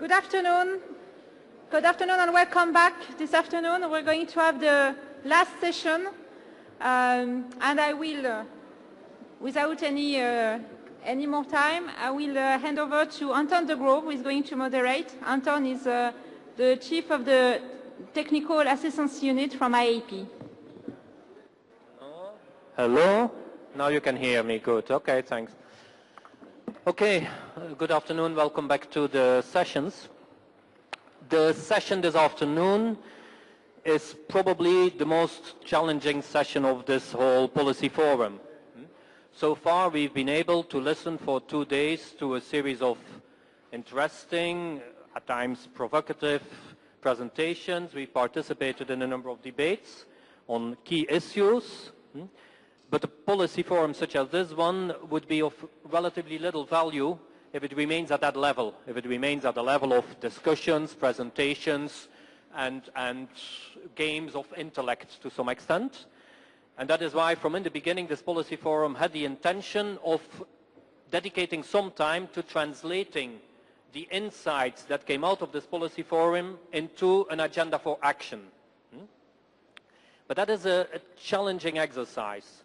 Good afternoon. Good afternoon and welcome back. This afternoon we're going to have the last session and I will, without any more time, I will hand over to Anton de Grauwe, who is going to moderate. Anton is the Chief of the Technical Assistance Unit from IIEP. Hello. Now you can hear me. Good. Okay, thanks. Okay, good afternoon. Welcome back to the sessions. The session this afternoon is probably the most challenging session of this whole policy forum. So far we've been able to listen for 2 days to a series of interesting, at times provocative presentations. We participated in a number of debates on key issues. But a policy forum such as this one would be of relatively little value if it remains at that level, if it remains at the level of discussions, presentations, and games of intellect to some extent. And that is why from in the beginning this policy forum had the intention of dedicating some time to translating the insights that came out of this policy forum into an agenda for action. But that is a challenging exercise.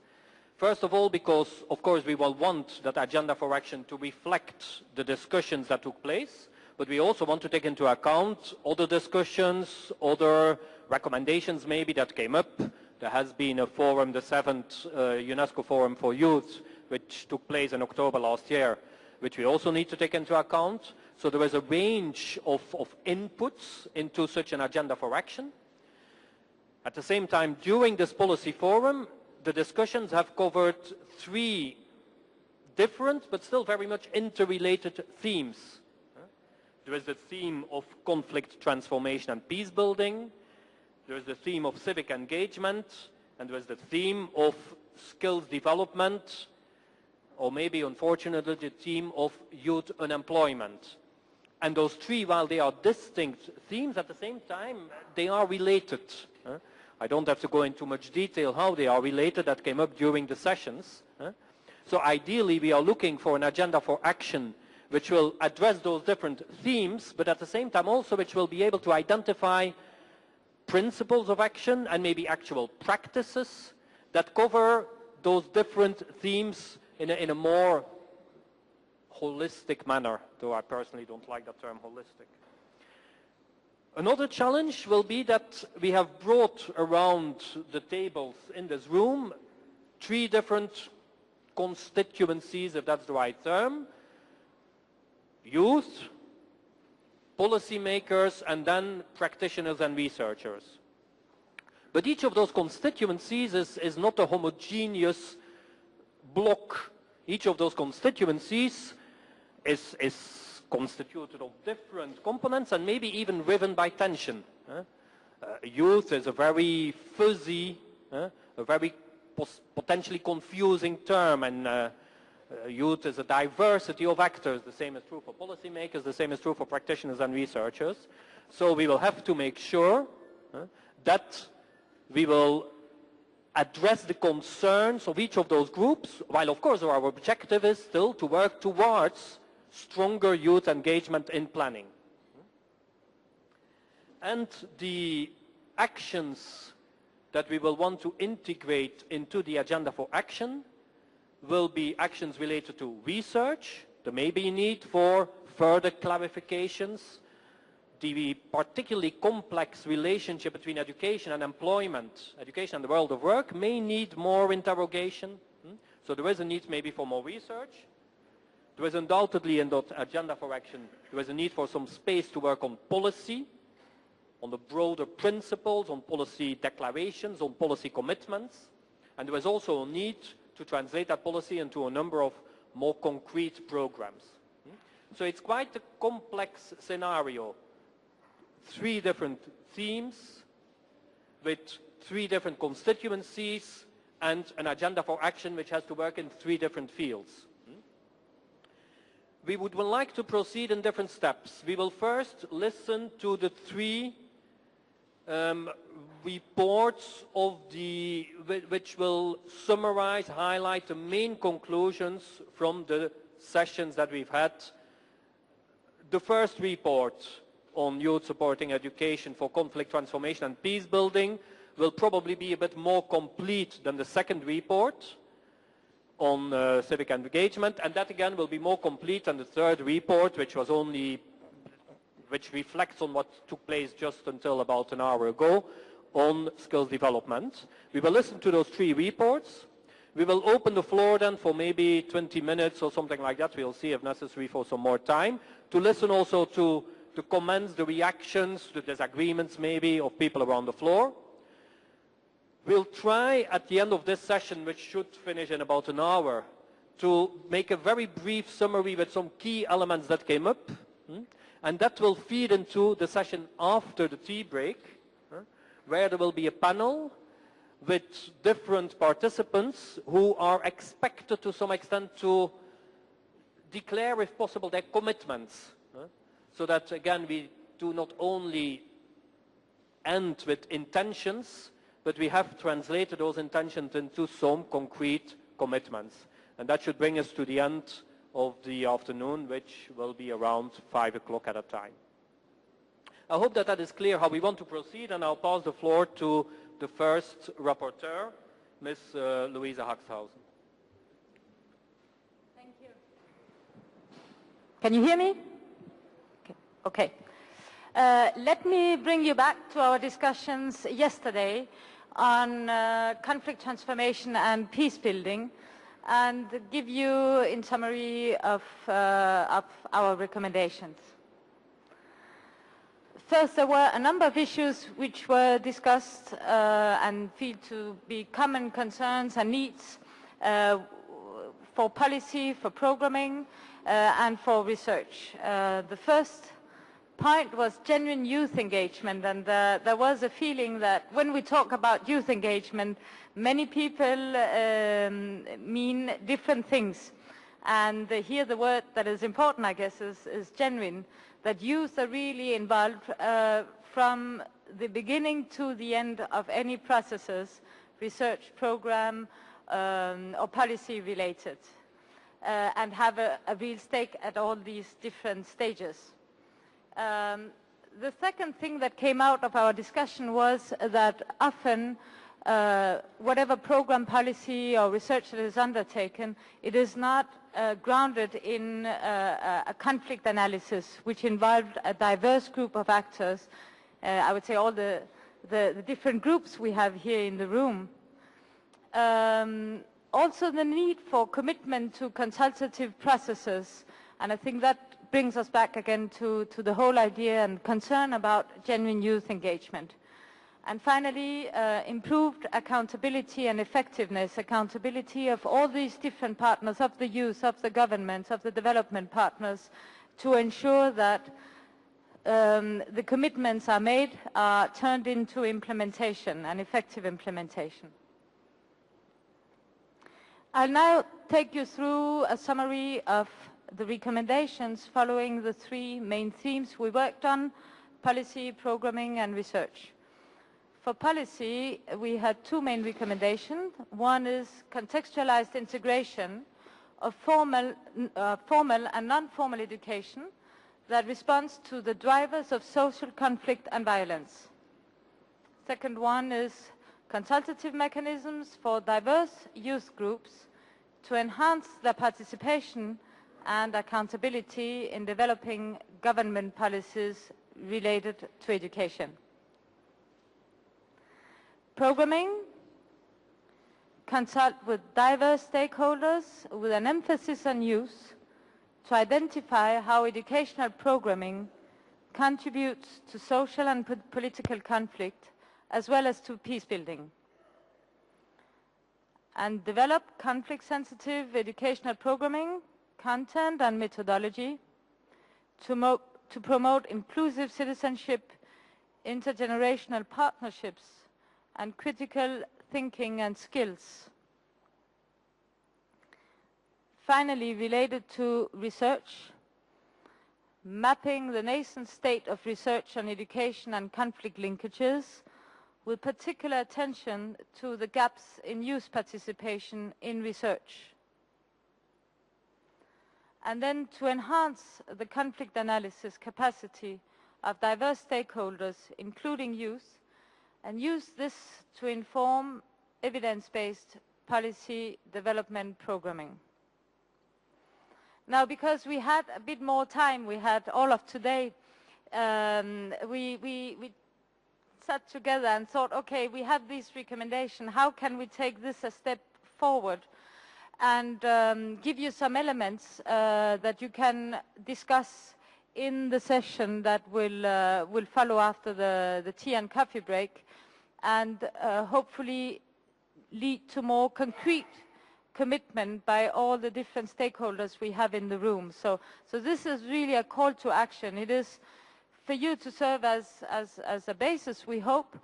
First of all, because, of course, we will want that agenda for action to reflect the discussions that took place, but we also want to take into account other discussions, other recommendations maybe that came up. There has been a forum, the 7th UNESCO Forum for Youth, which took place in October last year, which we also need to take into account. So there is a range of inputs into such an agenda for action. At the same time, during this policy forum, the discussions have covered 3 different but still very much interrelated themes. There is the theme of conflict transformation and peace building, there is the theme of civic engagement, and there is the theme of skills development, or maybe unfortunately the theme of youth unemployment. And those 3, while they are distinct themes, at the same time they are related. I don't have to go into much detail how they are related, that came up during the sessions. So ideally we are looking for an agenda for action which will address those different themes, but at the same time also which will be able to identify principles of action and maybe actual practices that cover those different themes in a more holistic manner, though I personally don't like that term holistic. Another challenge will be that we have brought around the tables in this room 3 different constituencies, if that's the right term: youth, policymakers, and then practitioners and researchers. But each of those constituencies is not a homogeneous block. Each of those constituencies is constituted of different components and maybe even driven by tension. Youth is a very fuzzy, a very potentially confusing term, and youth is a diversity of actors. The same is true for policymakers, the same is true for practitioners and researchers. So we will have to make sure that we will address the concerns of each of those groups, while of course our objective is still to work towards stronger youth engagement in planning. And the actions that we will want to integrate into the agenda for action will be actions related to research. There may be need for further clarifications. The particularly complex relationship between education and employment, education and the world of work, may need more interrogation. So there is a need maybe for more research. There is undoubtedly in that agenda for action, there is a need for some space to work on policy, on the broader principles, on policy declarations, on policy commitments. And there is also a need to translate that policy into a number of more concrete programs. So it's quite a complex scenario. 3 different themes with 3 different constituencies and an agenda for action which has to work in 3 different fields. We would like to proceed in different steps. We will first listen to the 3 reports of which will summarize, highlight the main conclusions from the sessions that we've had The first report on youth supporting education for conflict transformation and peace building will probably be a bit more complete than the second report on civic engagement, and that again will be more complete than the third report, which reflects on what took place just until about an hour ago on skills development. We will listen to those three reports. We will open the floor then for maybe 20 minutes or something like that. We'll see if necessary for some more time to listen also to the comments, the reactions, the disagreements maybe of people around the floor. We'll try at the end of this session, which should finish in about an hour, to make a very brief summary with some key elements that came up. And that will feed into the session after the tea break, where there will be a panel with different participants who are expected to some extent to declare, if possible, their commitments. So that, again, we do not only end with intentions, but we have translated those intentions into some concrete commitments. And that should bring us to the end of the afternoon, which will be around 5 o'clock at a time. I hope that that is clear how we want to proceed, and I'll pass the floor to the first rapporteur, Ms. Louise Haxthausen. Thank you. Can you hear me? Okay. Let me bring you back to our discussions yesterday on conflict transformation and peace building, and give you in summary of our recommendations. First, there were a number of issues which were discussed and feel to be common concerns and needs for policy, for programming, and for research. The first point was genuine youth engagement, and there was a feeling that when we talk about youth engagement, many people mean different things. And here the word that is important, I guess, is genuine, that youth are really involved from the beginning to the end of any processes, research program or policy related, and have a real stake at all these different stages. The second thing that came out of our discussion was that often whatever program, policy or research that is undertaken, it is not grounded in a conflict analysis which involved a diverse group of actors. I would say all the different groups we have here in the room. Also the need for commitment to consultative processes, and I think that brings us back again to the whole idea and concern about genuine youth engagement. And finally, improved accountability and effectiveness, accountability of all these different partners, of the youth, of the governments, of the development partners, to ensure that the commitments are made, are turned into implementation and effective implementation. I'll now take you through a summary of the recommendations following the three main themes we worked on: policy, programming, and research. For policy, we had two main recommendations. One is contextualized integration of formal and non-formal education that responds to the drivers of social conflict and violence. Second one is consultative mechanisms for diverse youth groups to enhance their participation and accountability in developing government policies related to education. Programming, consult with diverse stakeholders with an emphasis on youth to identify how educational programming contributes to social and political conflict as well as to peace building. And develop conflict-sensitive educational programming, content and methodology to promote inclusive citizenship, intergenerational partnerships, and critical thinking and skills. Finally, related to research, mapping the nascent state of research on education and conflict linkages, with particular attention to the gaps in youth participation in research. and then to enhance the conflict analysis capacity of diverse stakeholders, including youth, and use this to inform evidence-based policy development programming. Now, because we had a bit more time, we had all of today, we sat together and thought, okay, we have this recommendation, how can we take this a step forward and give you some elements that you can discuss in the session that will follow after the tea and coffee break, and hopefully lead to more concrete commitment by all the different stakeholders we have in the room. So this is really a call to action. It is for you to serve as a basis, we hope,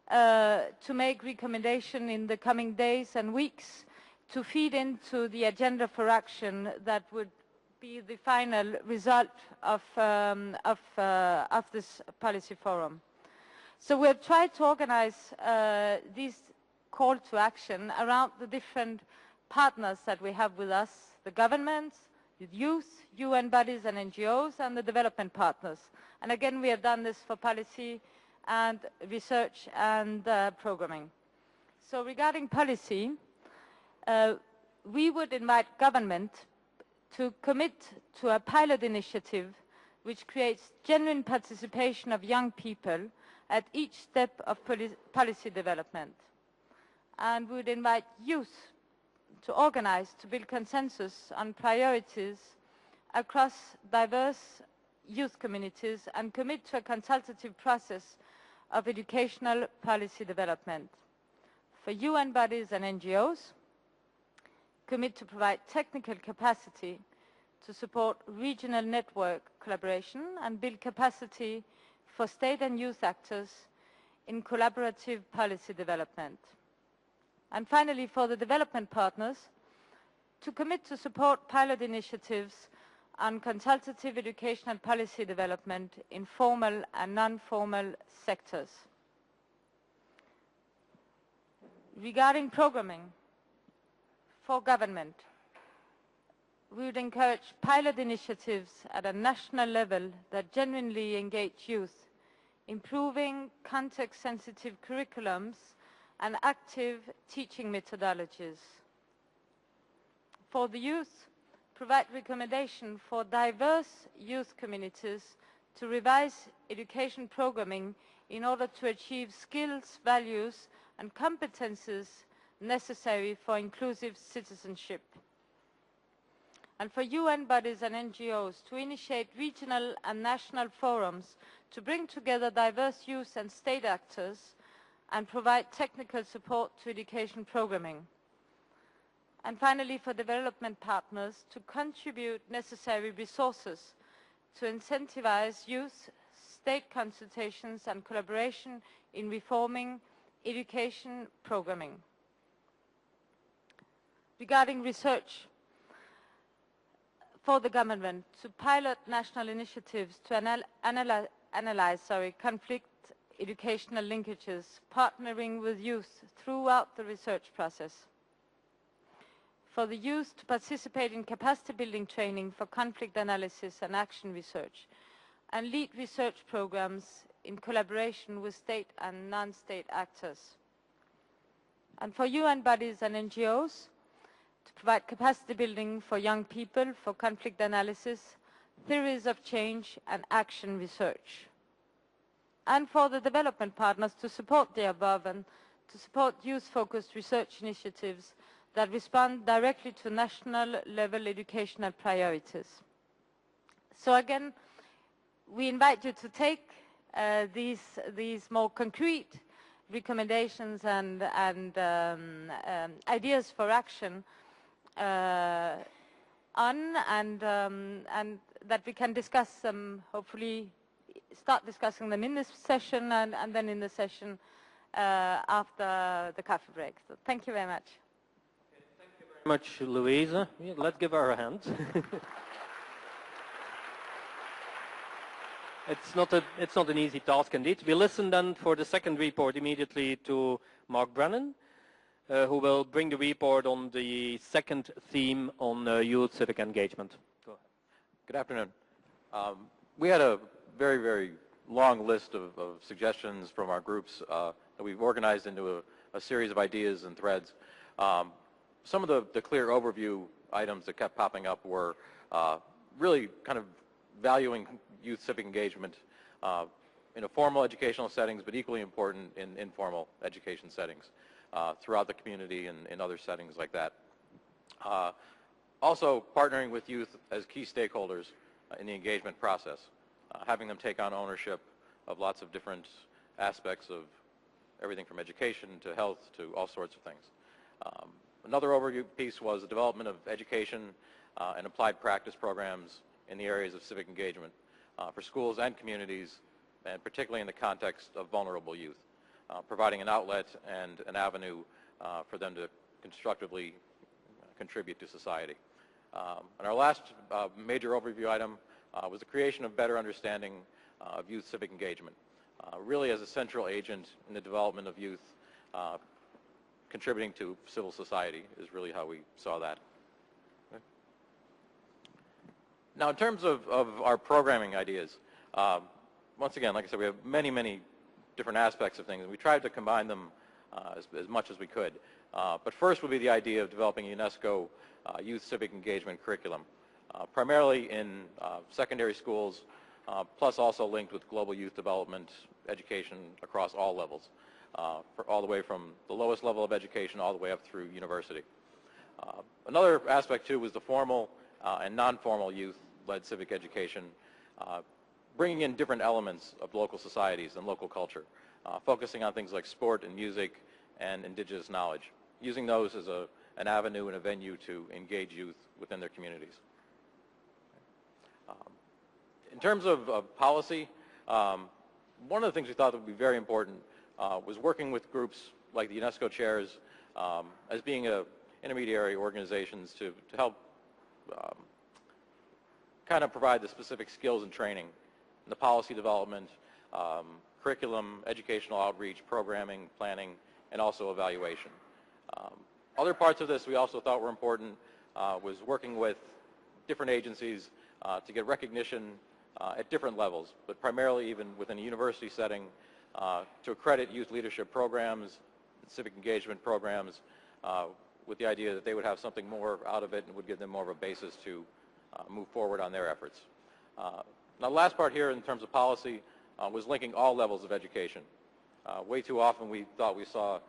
to make recommendation in the coming days and weeks to feed into the agenda for action that would be the final result of this policy forum. So we have tried to organize this call to action around the different partners that we have with us, the governments, the youth, UN bodies and NGOs, and the development partners. And again, we have done this for policy and research and programming. So regarding policy, we would invite government to commit to a pilot initiative which creates genuine participation of young people at each step of policy development. And we would invite youth to organize, to build consensus on priorities across diverse youth communities and commit to a consultative process of educational policy development. For UN bodies and NGOs, commit to provide technical capacity to support regional network collaboration and build capacity for state and youth actors in collaborative policy development. And finally, for the development partners, to commit to support pilot initiatives on consultative educational policy development in formal and non-formal sectors. Regarding programming, for government, we would encourage pilot initiatives at a national level that genuinely engage youth, improving context-sensitive curriculums and active teaching methodologies. For the youth, provide recommendation for diverse youth communities to revise education programming in order to achieve skills, values and competences necessary for inclusive citizenship. And for UN bodies and NGOs to initiate regional and national forums to bring together diverse youth and state actors and provide technical support to education programming. And finally, for development partners to contribute necessary resources to incentivize youth, state consultations and collaboration in reforming education programming. Regarding research, for the government to pilot national initiatives to analyze conflict educational linkages, partnering with youth throughout the research process. For the youth to participate in capacity building training for conflict analysis and action research, and lead research programs in collaboration with state and non-state actors. And for UN bodies and NGOs, to provide capacity building for young people for conflict analysis, theories of change and action research. And for the development partners to support the above and to support youth-focused research initiatives that respond directly to national level educational priorities. So again, we invite you to take these more concrete recommendations and ideas for action on, and that we can discuss them, hopefully start discussing them in this session and then in the session after the coffee break. So thank you very much. Okay, thank you very much, Louise. Yeah, let's give her a hand. It's not an easy task indeed. We listen then for the second report immediately to Mark Brennan, who will bring the report on the second theme on youth civic engagement. Go ahead. Good afternoon. We had a very, very long list of suggestions from our groups that we've organized into a series of ideas and threads. Some of the clear overview items that kept popping up were really kind of valuing youth civic engagement in a formal educational settings, but equally important in informal education settings throughout the community and in other settings like that. Also, partnering with youth as key stakeholders in the engagement process, having them take on ownership of lots of different aspects of everything from education to health to all sorts of things. Another overview piece was the development of education and applied practice programs in the areas of civic engagement for schools and communities, and particularly in the context of vulnerable youth, providing an outlet and an avenue for them to constructively contribute to society. And our last major overview item was the creation of better understanding of youth civic engagement, really as a central agent in the development of youth contributing to civil society is really how we saw that. Okay. Now, in terms of our programming ideas, once again, like I said, we have many, many different aspects of things, and we tried to combine them as much as we could. But first would be the idea of developing a UNESCO youth civic engagement curriculum, primarily in secondary schools, plus also linked with global youth development education across all levels, all the way from the lowest level of education all the way up through university. Another aspect, too, was the formal and non-formal youth-led civic education, bringing in different elements of local societies and local culture, focusing on things like sport and music and indigenous knowledge, using those as an avenue and a venue to engage youth within their communities. In terms of policy, one of the things we thought would be very important was working with groups like the UNESCO chairs as being intermediary organizations to help kind of provide the specific skills and training in the policy development, curriculum, educational outreach, programming, planning, and also evaluation. Other parts of this we also thought were important was working with different agencies to get recognition at different levels, but primarily even within a university setting to accredit youth leadership programs, civic engagement programs, with the idea that they would have something more out of it and would give them more of a basis to move forward on their efforts. Now, the last part here in terms of policy was linking all levels of education. Way too often we thought we saw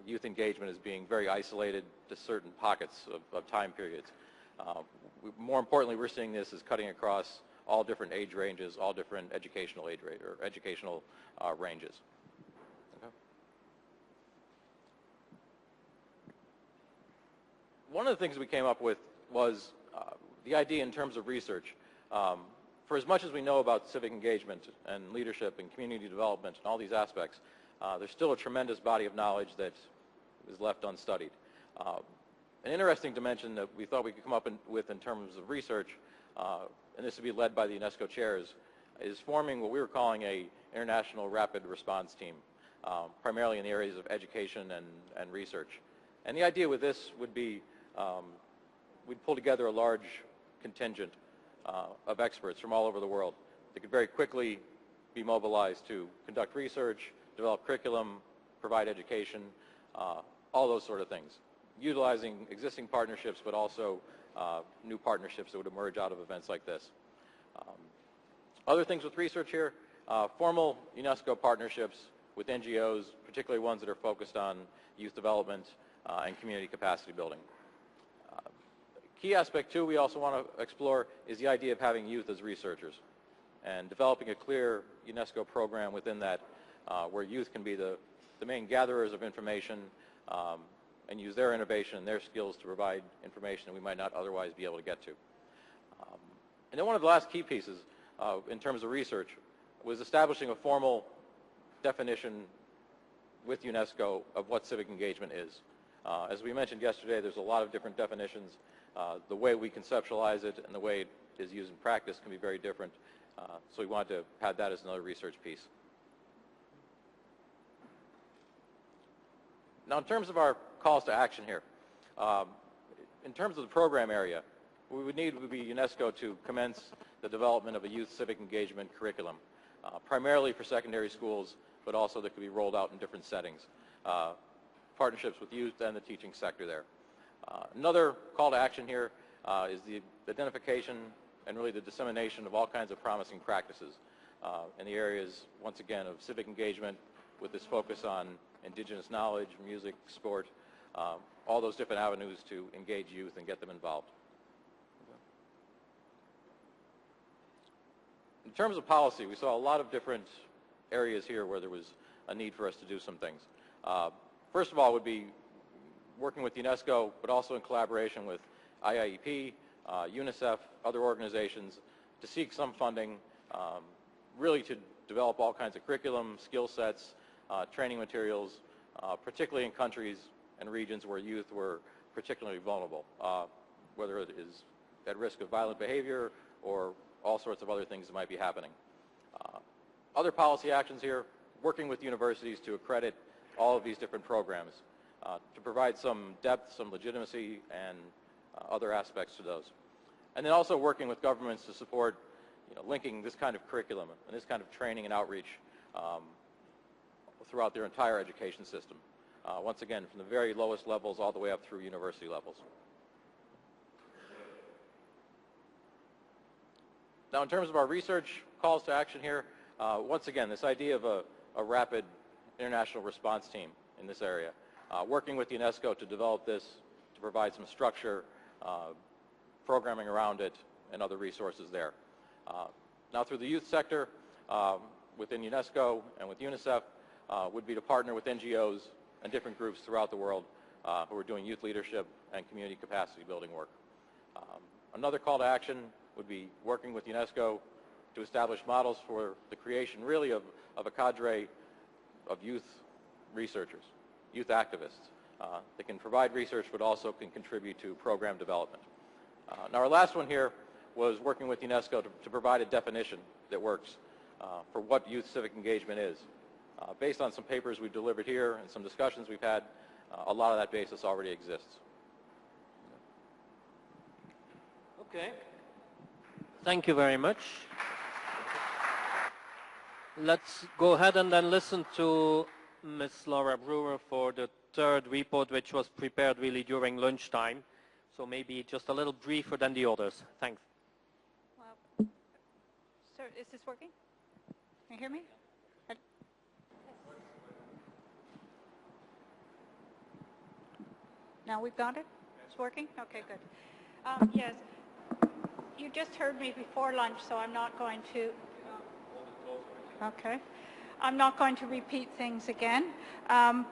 youth engagement as being very isolated to certain pockets of time periods. More importantly, we're seeing this as cutting across all different age ranges, all different educational age rate or educational ranges. Okay. One of the things we came up with was the idea in terms of research. For as much as we know about civic engagement and leadership and community development and all these aspects, there's still a tremendous body of knowledge that is left unstudied. An interesting dimension that we thought we could come up with in terms of research, and this would be led by the UNESCO chairs, is forming what we were calling a international rapid response team, primarily in the areas of education and research. And the idea with this would be we'd pull together a large contingent of experts from all over the world that could very quickly be mobilized to conduct research, develop curriculum, provide education, all those sort of things, utilizing existing partnerships, but also new partnerships that would emerge out of events like this. Other things with research here, formal UNESCO partnerships with NGOs, particularly ones that are focused on youth development and community capacity building. Key aspect, too, we also want to explore is the idea of having youth as researchers and developing a clear UNESCO program within that where youth can be the main gatherers of information and use their innovation and their skills to provide information that we might not otherwise be able to get to. And then one of the last key pieces in terms of research was establishing a formal definition with UNESCO of what civic engagement is. As we mentioned yesterday, there's a lot of different definitions. The way we conceptualize it and the way it is used in practice can be very different. So we wanted to have that as another research piece. Now, in terms of our calls to action here, in terms of the program area, we would need would be UNESCO to commence the development of a youth civic engagement curriculum, primarily for secondary schools, but also that could be rolled out in different settings. Partnerships with youth and the teaching sector there. Another call to action here is the identification and really the dissemination of all kinds of promising practices in the areas, once again, of civic engagement with this focus on indigenous knowledge, music, sport, all those different avenues to engage youth and get them involved. In terms of policy, we saw a lot of different areas here where there was a need for us to do some things. First of all would be working with UNESCO, but also in collaboration with IIEP, UNICEF, other organizations, to seek some funding, really to develop all kinds of curriculum, skill sets, training materials, particularly in countries and regions where youth were particularly vulnerable, whether it is at risk of violent behavior or all sorts of other things that might be happening. Other policy actions here, working with universities to accredit all of these different programs, to provide some depth, some legitimacy, and other aspects to those. And then also working with governments to support linking this kind of curriculum and this kind of training and outreach throughout their entire education system. Once again, from the very lowest levels all the way up through university levels. Now, in terms of our research calls to action here, once again, this idea of a rapid international response team in this area, working with UNESCO to develop this, to provide some structure, programming around it, and other resources there. Now, through the youth sector, within UNESCO and with UNICEF, would be to partner with NGOs and different groups throughout the world who are doing youth leadership and community capacity building work. Another call to action would be working with UNESCO to establish models for the creation really of a cadre of youth researchers, youth activists that can provide research but also can contribute to program development. Now, our last one here was working with UNESCO to provide a definition that works for what youth civic engagement is. Based on some papers we've delivered here and some discussions we've had, a lot of that basis already exists. Okay. Thank you very much. Let's go ahead and then listen to Ms. Laura Brewer for the third report, which was prepared really during lunchtime. So maybe just a little briefer than the others. Thanks. Well, sir, is this working? Can you hear me? Now we've got it? It's working? Okay, good. Yes, you just heard me before lunch, so I'm not going to... Okay. I'm not going to repeat things again. There's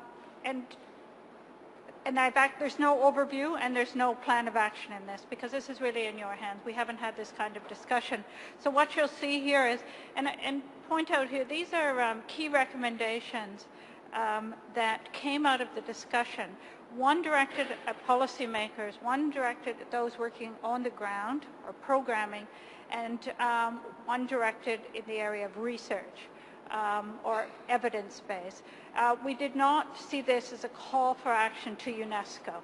no overview and there's no plan of action in this because this is really in your hands. We haven't had this kind of discussion. So what you'll see here is, and point out here, these are key recommendations that came out of the discussion. One directed at policymakers, one directed at those working on the ground or programming, and one directed in the area of research or evidence base. We did not see this as a call for action to UNESCO.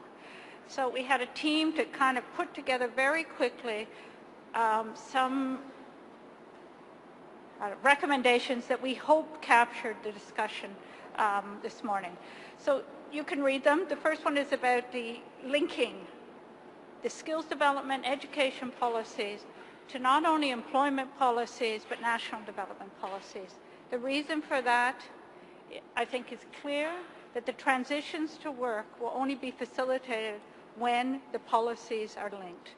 So we had a team to kind of put together very quickly some recommendations that we hope captured the discussion this morning. So you can read them. The first one is about the linking the skills development education policies to not only employment policies but national development policies. The reason for that, I think, is clear, that the transitions to work will only be facilitated when the policies are linked.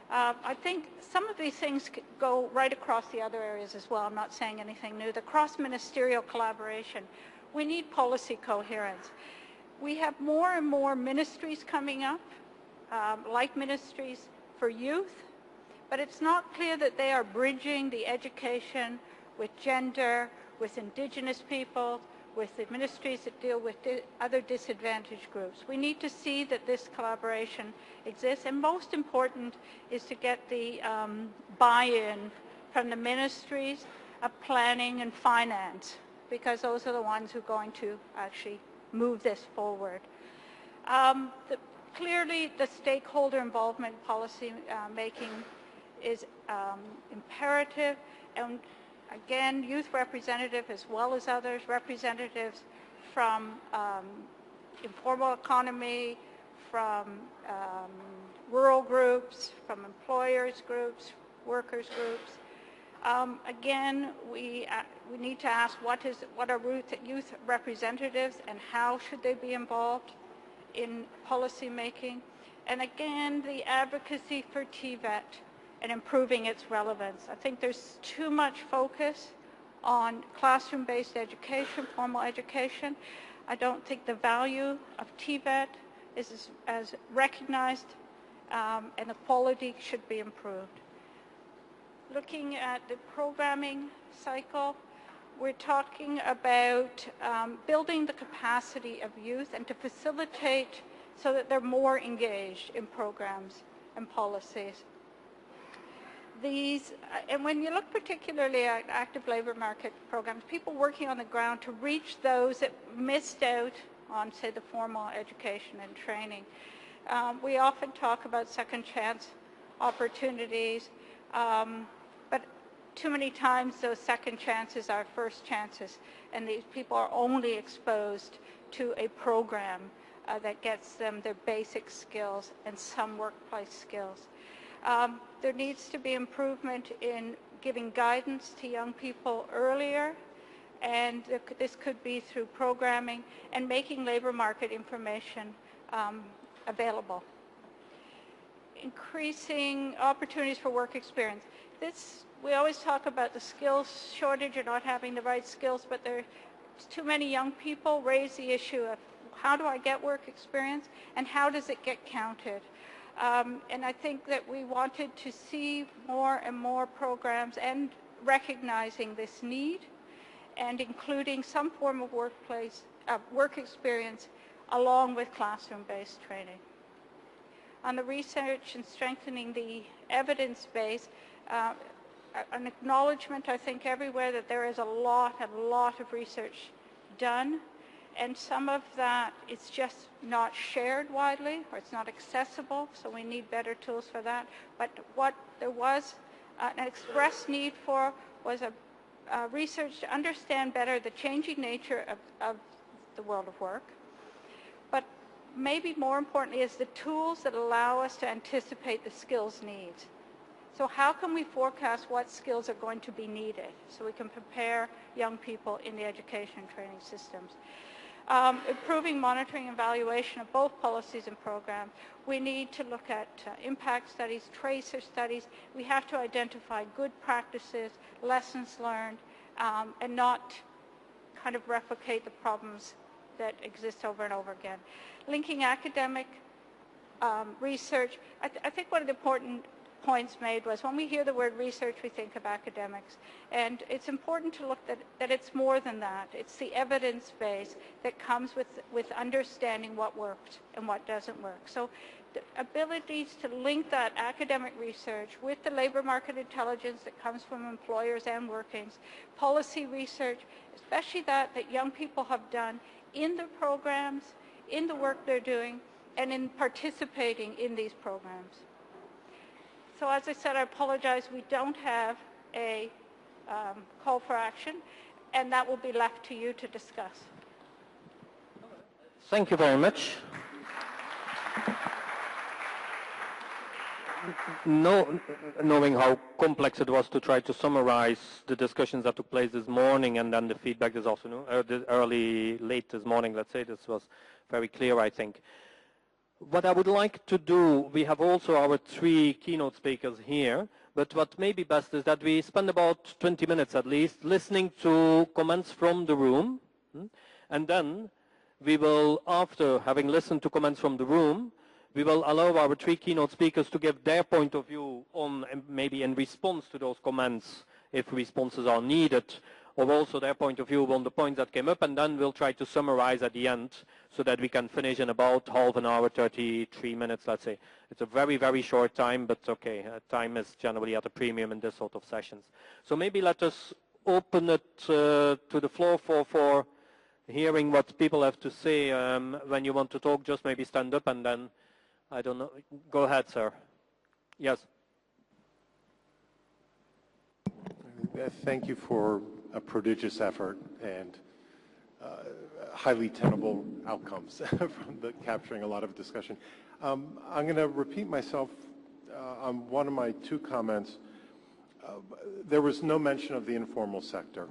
I think some of these things go right across the other areas as well. I'm not saying anything new. The cross-ministerial collaboration. We need policy coherence. We have more and more ministries coming up, like ministries for youth, but it's not clear that they are bridging the education with gender, with indigenous people, with the ministries that deal with other disadvantaged groups. We need to see that this collaboration exists, and most important is to get the buy-in from the ministries of planning and finance, because those are the ones who are going to actually move this forward. Clearly, the stakeholder involvement in policy making is imperative, and again, youth representative as well as others, representatives from informal economy, from rural groups, from employers groups, workers groups. Again, we need to ask what are youth representatives and how should they be involved in policy making. And again, the advocacy for TVET and improving its relevance. I think there's too much focus on classroom-based education, formal education. I don't think the value of TVET is as recognized, and the quality should be improved. Looking at the programming cycle, we're talking about building the capacity of youth and to facilitate so that they're more engaged in programs and policies. And when you look particularly at active labor market programs, people working on the ground to reach those that missed out on, say, the formal education and training. We often talk about second chance opportunities, but too many times those second chances are first chances, and these people are only exposed to a program that gets them their basic skills and some workplace skills. There needs to be improvement in giving guidance to young people earlier, and this could be through programming and making labor market information available. Increasing opportunities for work experience. We always talk about the skills shortage or not having the right skills, but there's too many young people raise the issue of how do I get work experience and how does it get counted? And I think that we wanted to see more and more programs and recognizing this need and including some form of work experience along with classroom-based training. On the research and strengthening the evidence base, an acknowledgement, I think, everywhere that there is a lot of research done, and some of that is just not shared widely or it's not accessible, so we need better tools for that. But what there was an express need for was a research to understand better the changing nature of the world of work, but maybe more importantly is the tools that allow us to anticipate the skills needs. So how can we forecast what skills are going to be needed so we can prepare young people in the education and training systems? Improving monitoring and evaluation of both policies and programs. We need to look at impact studies, tracer studies. We have to identify good practices, lessons learned, and not kind of replicate the problems that exist over and over again. Linking academic research. I think one of the important points made was when we hear the word research, we think of academics. And it's important to look that it's more than that. It's the evidence base that comes with understanding what works and what doesn't work. So the abilities to link that academic research with the labor market intelligence that comes from employers and workings, policy research, especially that young people have done in the programs, in the work they're doing, and in participating in these programs. So as I said, I apologize, we don't have a call for action, and that will be left to you to discuss. Thank you very much. Knowing how complex it was to try to summarize the discussions that took place this morning and then the feedback this afternoon, late this morning, let's say, this was very clear, I think. What I would like to do, we have also our 3 keynote speakers here, but what may be best is that we spend about 20 minutes at least listening to comments from the room, and then we will, after having listened to comments from the room, we will allow our 3 keynote speakers to give their point of view on, maybe in response to those comments, if responses are needed, or also their point of view on the points that came up, and then we'll try to summarize at the end so that we can finish in about half an hour, 33 minutes, let's say. It's a very, very short time, but okay, time is generally at a premium in this sort of sessions. So maybe let us open it to the floor for hearing what people have to say. When you want to talk, just maybe stand up and then I don't know. Go ahead, sir. Yes. Thank you for a prodigious effort and highly tenable outcomes from capturing a lot of discussion. I'm going to repeat myself on one of my two comments. There was no mention of the informal sector.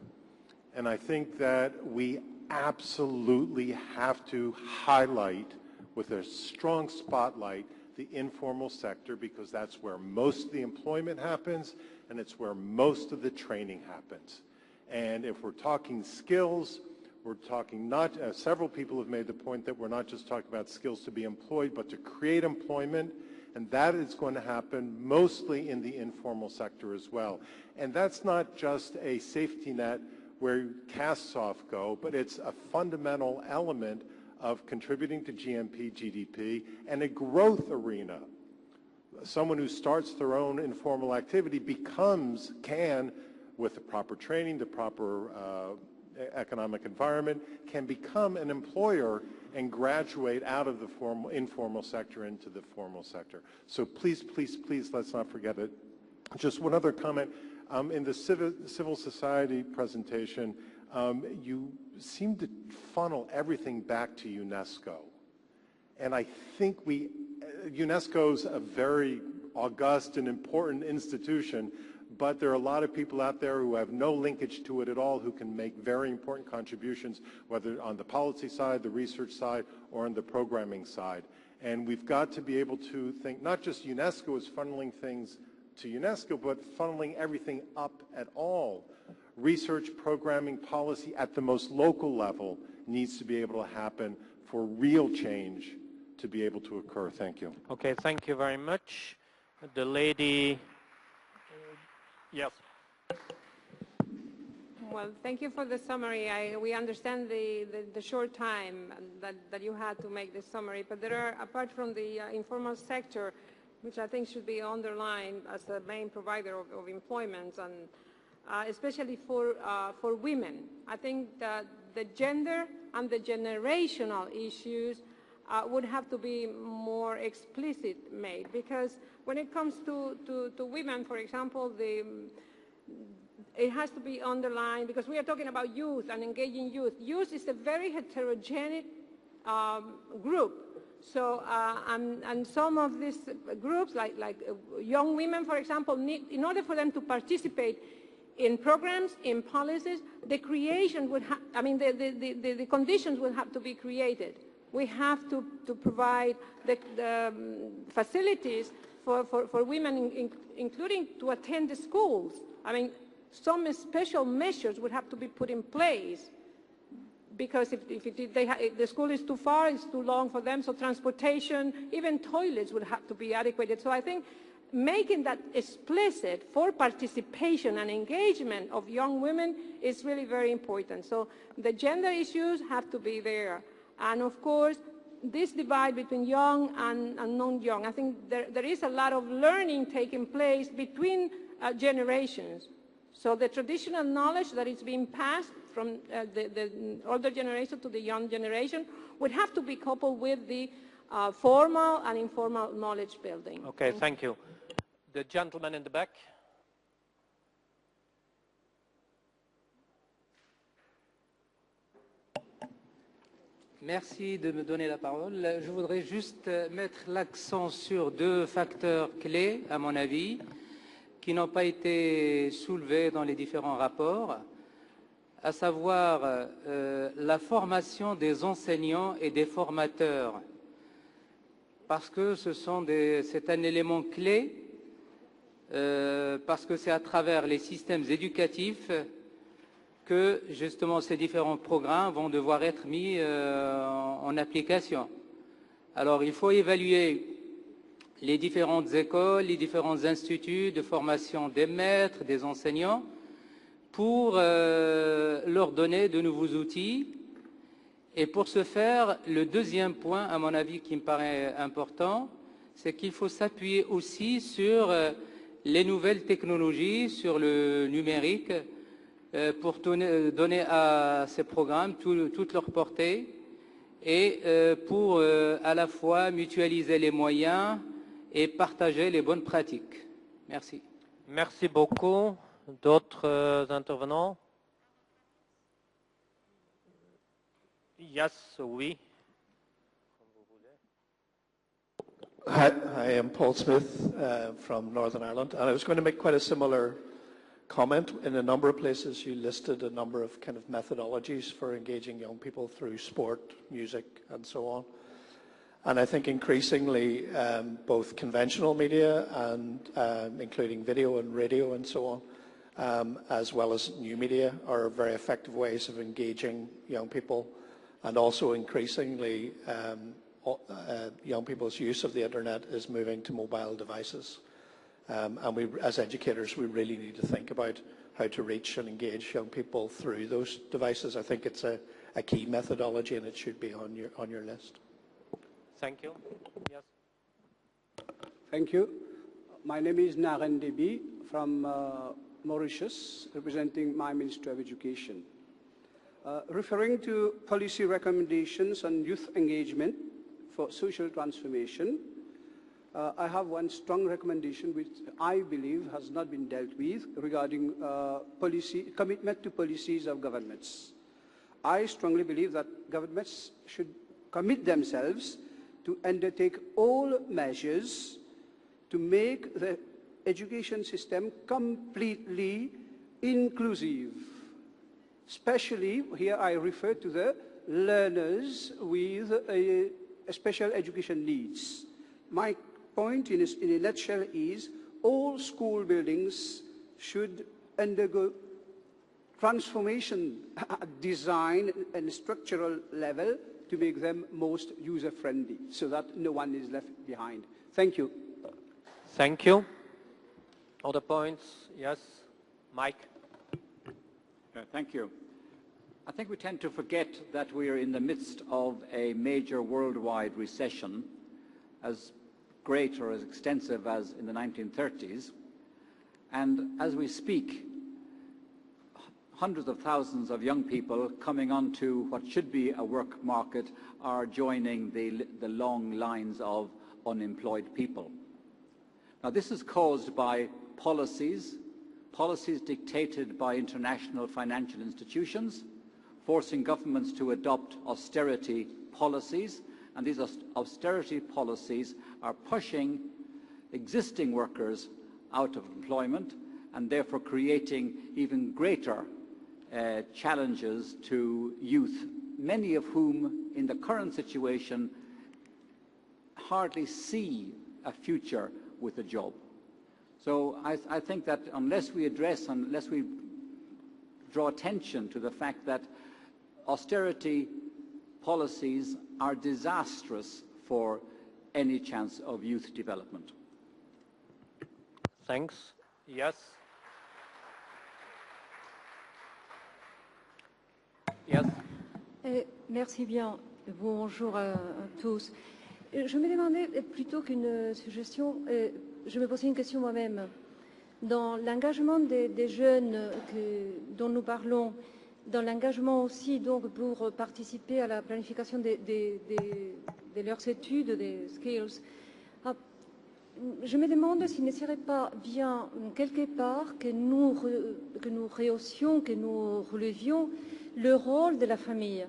And I think that we absolutely have to highlight with a strong spotlight the informal sector, because that's where most of the employment happens and it's where most of the training happens. And if we're talking skills, we're talking not, several people have made the point that we're not just talking about skills to be employed, but to create employment, and that is going to happen mostly in the informal sector as well. And that's not just a safety net where casts off go, but it's a fundamental element of contributing to GNP, GDP, and a growth arena. Someone who starts their own informal activity can, with the proper training, the proper economic environment, can become an employer and graduate out of the informal sector into the formal sector. So please, please, please, let's not forget it. Just one other comment. In the civil society presentation, you seem to funnel everything back to UNESCO. And I think UNESCO's a very august and important institution, but there are a lot of people out there who have no linkage to it at all, who can make very important contributions, whether on the policy side, the research side, or on the programming side. And we've got to be able to think, not just UNESCO is funneling things to UNESCO, but funneling everything up at all. Research, programming, policy at the most local level needs to be able to happen for real change to be able to occur. Thank you. Okay, thank you very much. The lady, yes. Well, thank you for the summary. We understand the short time that you had to make this summary, but there are, apart from the informal sector, which I think should be underlined as the main provider of employment, and especially for women. I think that the gender and the generational issues would have to be more explicit made, because when it comes to women, for example, it has to be underlined, because we are talking about youth and engaging youth. Youth is a very heterogeneous group. So, and some of these groups, like young women, for example, in order for them to participate in programs, in policies, the creation would have, I mean, the conditions will have to be created. We have to provide the facilities for women, including to attend the schools. I mean, some special measures would have to be put in place, because if the school is too far, it's too long for them, so transportation, even toilets would have to be adequate. So I think making that explicit for participation and engagement of young women is really very important. So the gender issues have to be there. And of course, this divide between young and non-young, I think there is a lot of learning taking place between generations. So the traditional knowledge that is being passed from the older generation to the young generation would have to be coupled with the formal and informal knowledge building. Okay, thank you. The gentleman in the back. Merci de me donner la parole. Je voudrais juste mettre l'accent sur deux facteurs clés, à mon avis, qui n'ont pas été soulevés dans les différents rapports, à savoir la formation des enseignants et des formateurs, parce que c'est un élément clé, parce que c'est à travers les systèmes éducatifs que justement ces différents programmes vont devoir être mis en application. Alors il faut évaluer les différentes écoles, les différents instituts de formation des maîtres, des enseignants, pour leur donner de nouveaux outils. Et pour ce faire, le deuxième point, à mon avis, qui me paraît important, c'est qu'il faut s'appuyer aussi sur les nouvelles technologies, sur le numérique, pour donner à ces programmes toute leur portée et pour à la fois mutualiser les moyens et partager les bonnes pratiques. Merci. Merci beaucoup. D'autres intervenants? Yes, oui. Hi, I'm Paul Smith from Northern Ireland, and I was going to make quite a similar comment. In a number of places you listed a number of kind of methodologies for engaging young people through sport, music and so on. And I think increasingly both conventional media and including video and radio and so on, as well as new media are very effective ways of engaging young people, and also increasingly young people's use of the internet is moving to mobile devices. And we, as educators, we really need to think about how to reach and engage young people through those devices. I think it's a key methodology and it should be on your list. Thank you. Yes. Thank you. My name is Naren Debi from Mauritius, representing my Ministry of Education. Referring to policy recommendations on youth engagement for social transformation, I have one strong recommendation which I believe has not been dealt with regarding commitment to policies of governments. I strongly believe that governments should commit themselves to undertake all measures to make the education system completely inclusive. Especially, here I refer to the learners with special education needs. My point in a nutshell is all school buildings should undergo transformation at design and structural level to make them most user-friendly so that no one is left behind. Thank you. Thank you. Other points? Yes. Mike. Thank you. I think we tend to forget that we are in the midst of a major worldwide recession, as great or as extensive as in the 1930s. And as we speak, hundreds of thousands of young people coming onto what should be a work market are joining the long lines of unemployed people. Now, this is caused by policies dictated by international financial institutions, forcing governments to adopt austerity policies, and these austerity policies are pushing existing workers out of employment and therefore creating even greater challenges to youth, many of whom in the current situation hardly see a future with a job. So I think that unless we draw attention to the fact that austerity policies are disastrous for any chance of youth development. Thanks. Yes. Yes. Merci bien. Bonjour à tous. Je me demandais, plutôt qu'une suggestion, je me posais une question moi-même. Dans l'engagement des jeunes dont nous parlons, dans l'engagement aussi donc pour participer à la planification de leurs études, des skills, je me demande s'il ne serait pas bien quelque part que nous rehaussions, que nous relevions le rôle de la famille.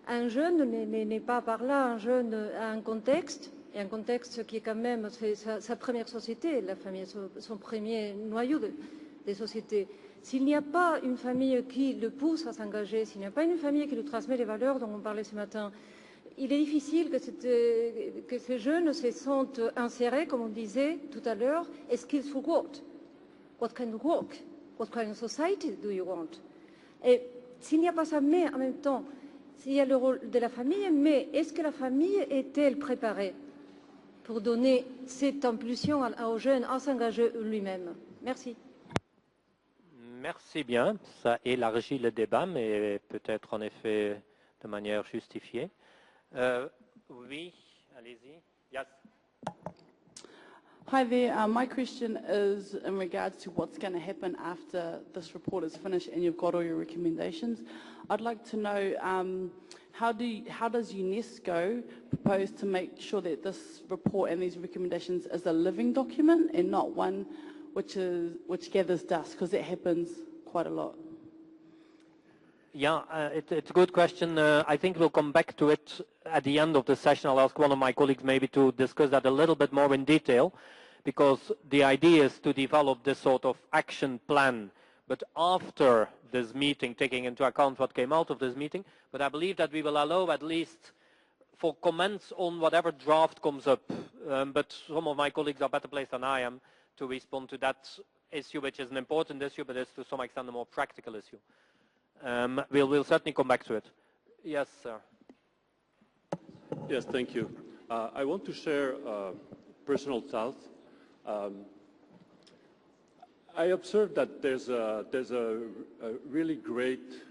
Un jeune n'est pas par là, un jeune a un contexte, et un contexte qui est quand même sa première société, la famille, son premier noyau de société. S'il n'y a pas une famille qui le pousse à s'engager, s'il n'y a pas une famille qui lui transmet les valeurs dont on parlait ce matin, il est difficile que ces jeunes se sentent insérés, comme on disait tout à l'heure, et skills for what? What kind of work? What kind of society do you want? Et s'il n'y a pas ça, mais en même temps, s'il y a le rôle de la famille, mais est-ce que la famille est-elle préparée pour donner cette impulsion aux jeunes à s'engager lui-même? Merci. Merci bien. Ça élargit le débat, mais peut-être en effet de manière justifiée. Oui, allez-y. Yes. Hi there. My question is in regards to what's going to happen after this report is finished and you've got all your recommendations. I'd like to know how does UNESCO propose to make sure that this report and these recommendations is a living document and not one which gathers dust, because it happens quite a lot? Yeah, it's a good question. I think we'll come back to it at the end of the session. I'll ask one of my colleagues maybe to discuss that a little bit more in detail, because the idea is to develop this sort of action plan, but after this meeting, taking into account what came out of this meeting. But I believe that we will allow at least for comments on whatever draft comes up. But some of my colleagues are better placed than I am to respond to that issue, which is an important issue, but it's to some extent a more practical issue. We'll certainly come back to it. Yes, sir. Yes, thank you. I want to share personal thoughts. I observed that there's a really great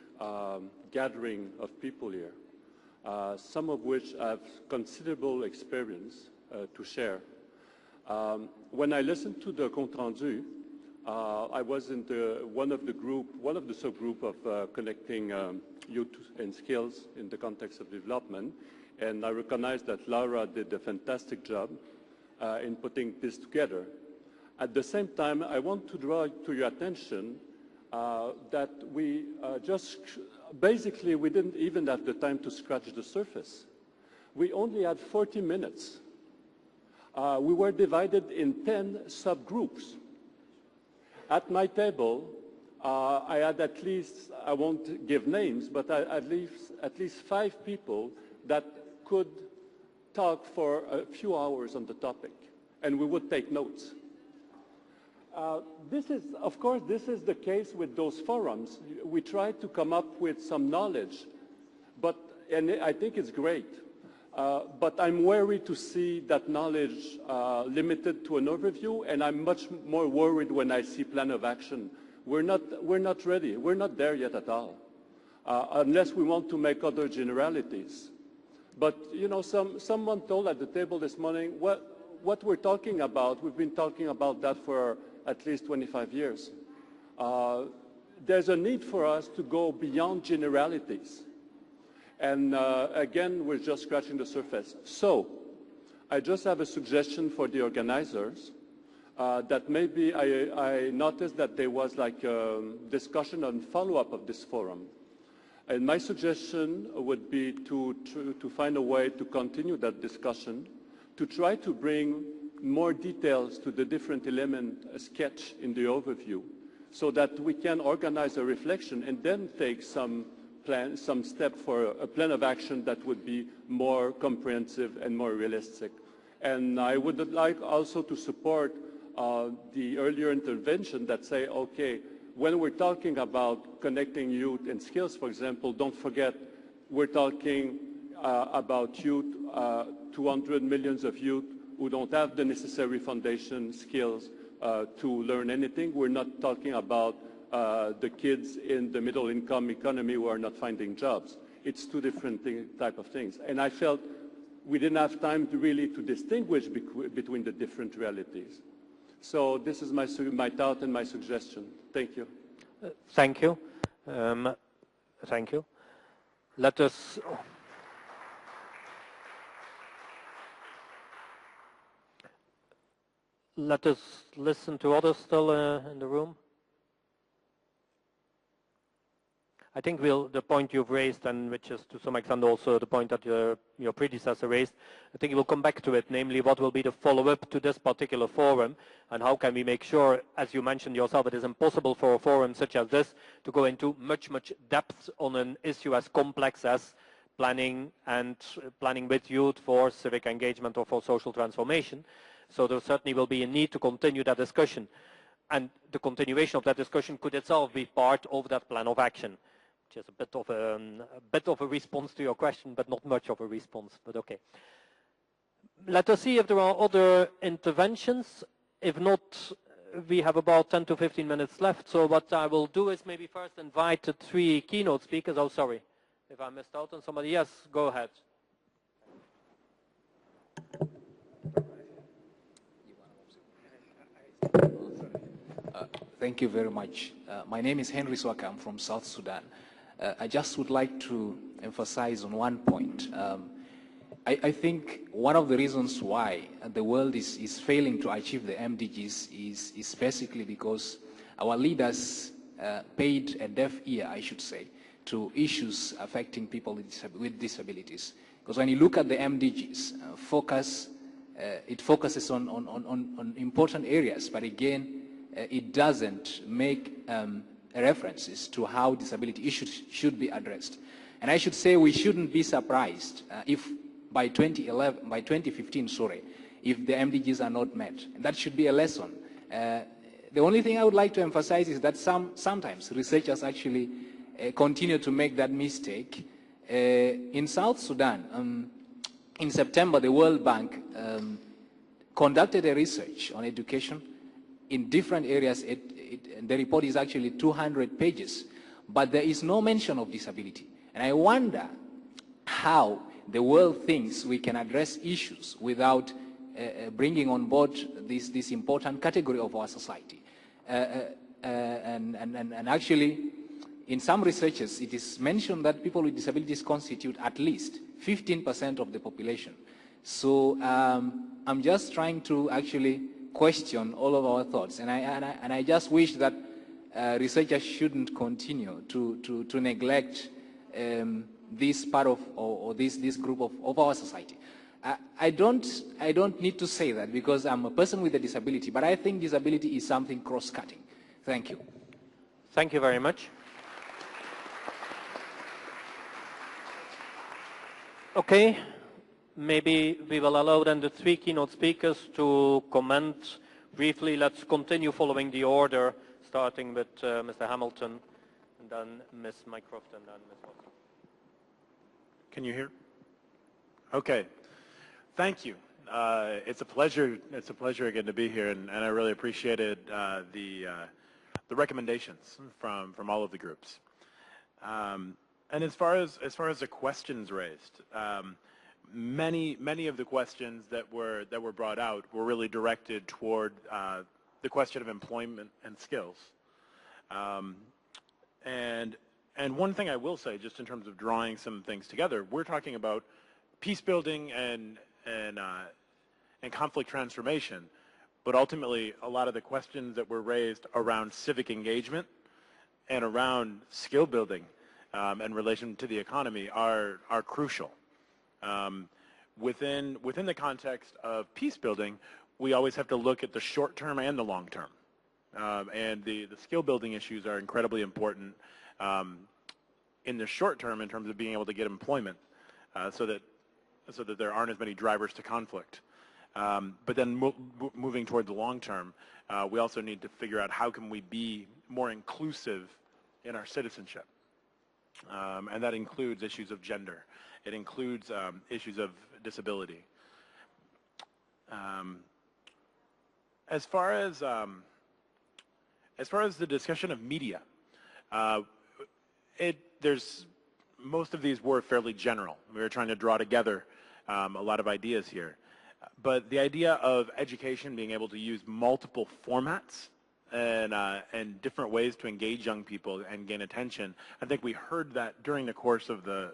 gathering of people here, some of which have considerable experience to share. When I listened to the compte rendu, I was in one of the subgroup of connecting youth and skills in the context of development, and I recognize that Laura did a fantastic job in putting this together. At the same time, I want to draw to your attention that we basically we didn't even have the time to scratch the surface. We only had 40 minutes. We were divided in 10 subgroups. At my table, I had at least, I won't give names, but at least 5 people that could talk for a few hours on the topic, and we would take notes. Of course, this is the case with those forums. We try to come up with some knowledge, and I think it's great. But I'm wary to see that knowledge limited to an overview, and I'm much more worried when I see plan of action. We're not ready. We're not there yet at all, unless we want to make other generalities. But you know, someone told at the table this morning what we're talking about. We've been talking about that for at least 25 years. There's a need for us to go beyond generalities. And again, we're just scratching the surface. So I just have a suggestion for the organizers that maybe I noticed that there was like a discussion on follow-up of this forum. And my suggestion would be to find a way to continue that discussion, to try to bring more details to the different element sketch in the overview, so that we can organize a reflection and then take some step for a plan of action that would be more comprehensive and more realistic. And I would like also to support the earlier intervention that say, okay, when we're talking about connecting youth and skills, for example, don't forget we're talking about youth, 200 million of youth who don't have the necessary foundation skills to learn anything. We're not talking about the kids in the middle income economy who are not finding jobs. It's two different type of things. And I felt we didn't have time to really distinguish between the different realities. So this is my thought and my suggestion. Thank you. Thank you. Thank you. Let us listen to others still in the room. I think the point you've raised, and which is to some extent also the point that your predecessor raised, I think we'll come back to it, namely what will be the follow-up to this particular forum, and how can we make sure, as you mentioned yourself, it is impossible for a forum such as this to go into much depth on an issue as complex as planning with youth for civic engagement or for social transformation. So there certainly will be a need to continue that discussion. And the continuation of that discussion could itself be part of that plan of action. Which is a bit of a response to your question, but not much of a response, but okay. Let us see if there are other interventions. If not, we have about 10 to 15 minutes left. So what I will do is maybe first invite the 3 keynote speakers. Oh, sorry, if I missed out on somebody. Yes, go ahead. Thank you very much. My name is Henry Swaka. I'm from South Sudan. I just would like to emphasize on one point. I think one of the reasons why the world is failing to achieve the MDGs is basically because our leaders paid a deaf ear, I should say, to issues affecting people with disabilities. Because when you look at the MDGs, it focuses on important areas, but again, it doesn't make references to how disability issues should be addressed. And I should say we shouldn't be surprised if by 2015, if the MDGs are not met. And that should be a lesson. The only thing I would like to emphasize is that sometimes researchers actually continue to make that mistake. In South Sudan, in September, the World Bank conducted a research on education in different areas. The report is actually 200 pages, but there is no mention of disability. And I wonder how the world thinks we can address issues without bringing on board this important category of our society. And actually, in some researches, it is mentioned that people with disabilities constitute at least 15% of the population. So I'm just trying to actually question all of our thoughts, and I just wish that researchers shouldn't continue to neglect this part of or this group of our society. I don't need to say that because I'm a person with a disability, but I think disability is something cross-cutting. Thank you. Thank you very much. Okay, maybe we will allow then the three keynote speakers to comment briefly. Let's continue following the order, starting with Mr. Hamilton, and then Ms. Mycroft, and then Ms. Watson. Can you hear? Okay. Thank you. It's a pleasure. It's a pleasure again to be here, and I really appreciated the recommendations from all of the groups. And as far as the questions raised, many of the questions that were brought out were really directed toward the question of employment and skills. And one thing I will say, just in terms of drawing some things together, we're talking about peace building and conflict transformation, but ultimately a lot of the questions that were raised around civic engagement and around skill building in relation to the economy are crucial. Within the context of peace building, we always have to look at the short term and the long term, and the skill building issues are incredibly important in the short term in terms of being able to get employment, so that there aren't as many drivers to conflict. But then moving toward the long term, we also need to figure out how can we be more inclusive in our citizenship. And that includes issues of gender. It includes issues of disability. As far as the discussion of media, most of these were fairly general. We were trying to draw together a lot of ideas here. But the idea of education being able to use multiple formats and different ways to engage young people and gain attention, I think we heard that during the course of the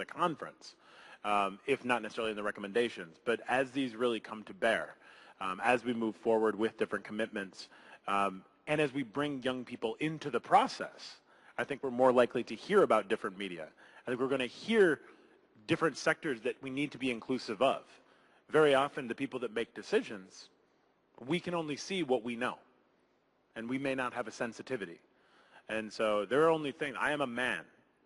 conference, if not necessarily in the recommendations. But as these really come to bear, as we move forward with different commitments, and as we bring young people into the process, I think we're more likely to hear about different media. I think we're going to hear different sectors that we need to be inclusive of. Very often, the people that make decisions, we can only see what we know, and we may not have a sensitivity. And so there are only things. I am a man.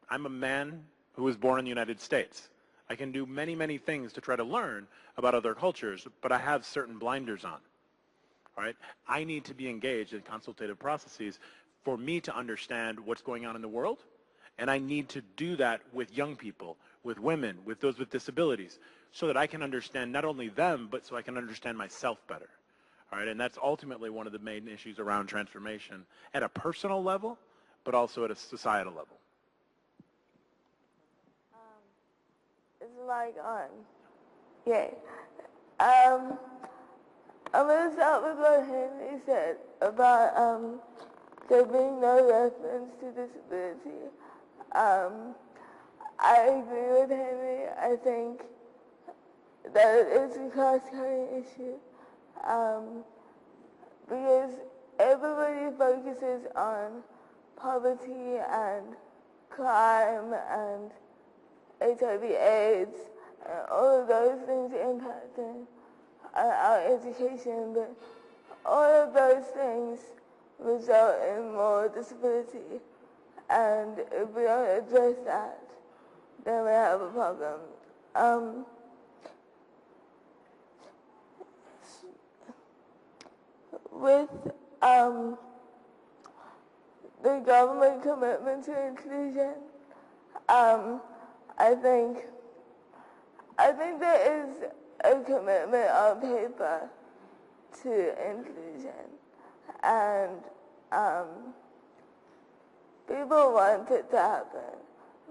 I'm a man who was born in the United States. I can do many, many things to try to learn about other cultures, but I have certain blinders on. All right? I need to be engaged in consultative processes for me to understand what's going on in the world, and I need to do that with young people, with women, with those with disabilities, so that I can understand not only them, but so I can understand myself better. All right, and that's ultimately one of the main issues around transformation at a personal level, but also at a societal level. It's like yeah. I'm going to start with what Henry said about there being no reference to disability. I agree with Henry. I think that it is a cross-cutting issue because everybody focuses on poverty and crime and HIV/AIDS and all of those things impacting our education, but all of those things result in more disability, and if we don't address that, then we have a problem. With the government commitment to inclusion, I think there is a commitment on paper to inclusion, and people want it to happen,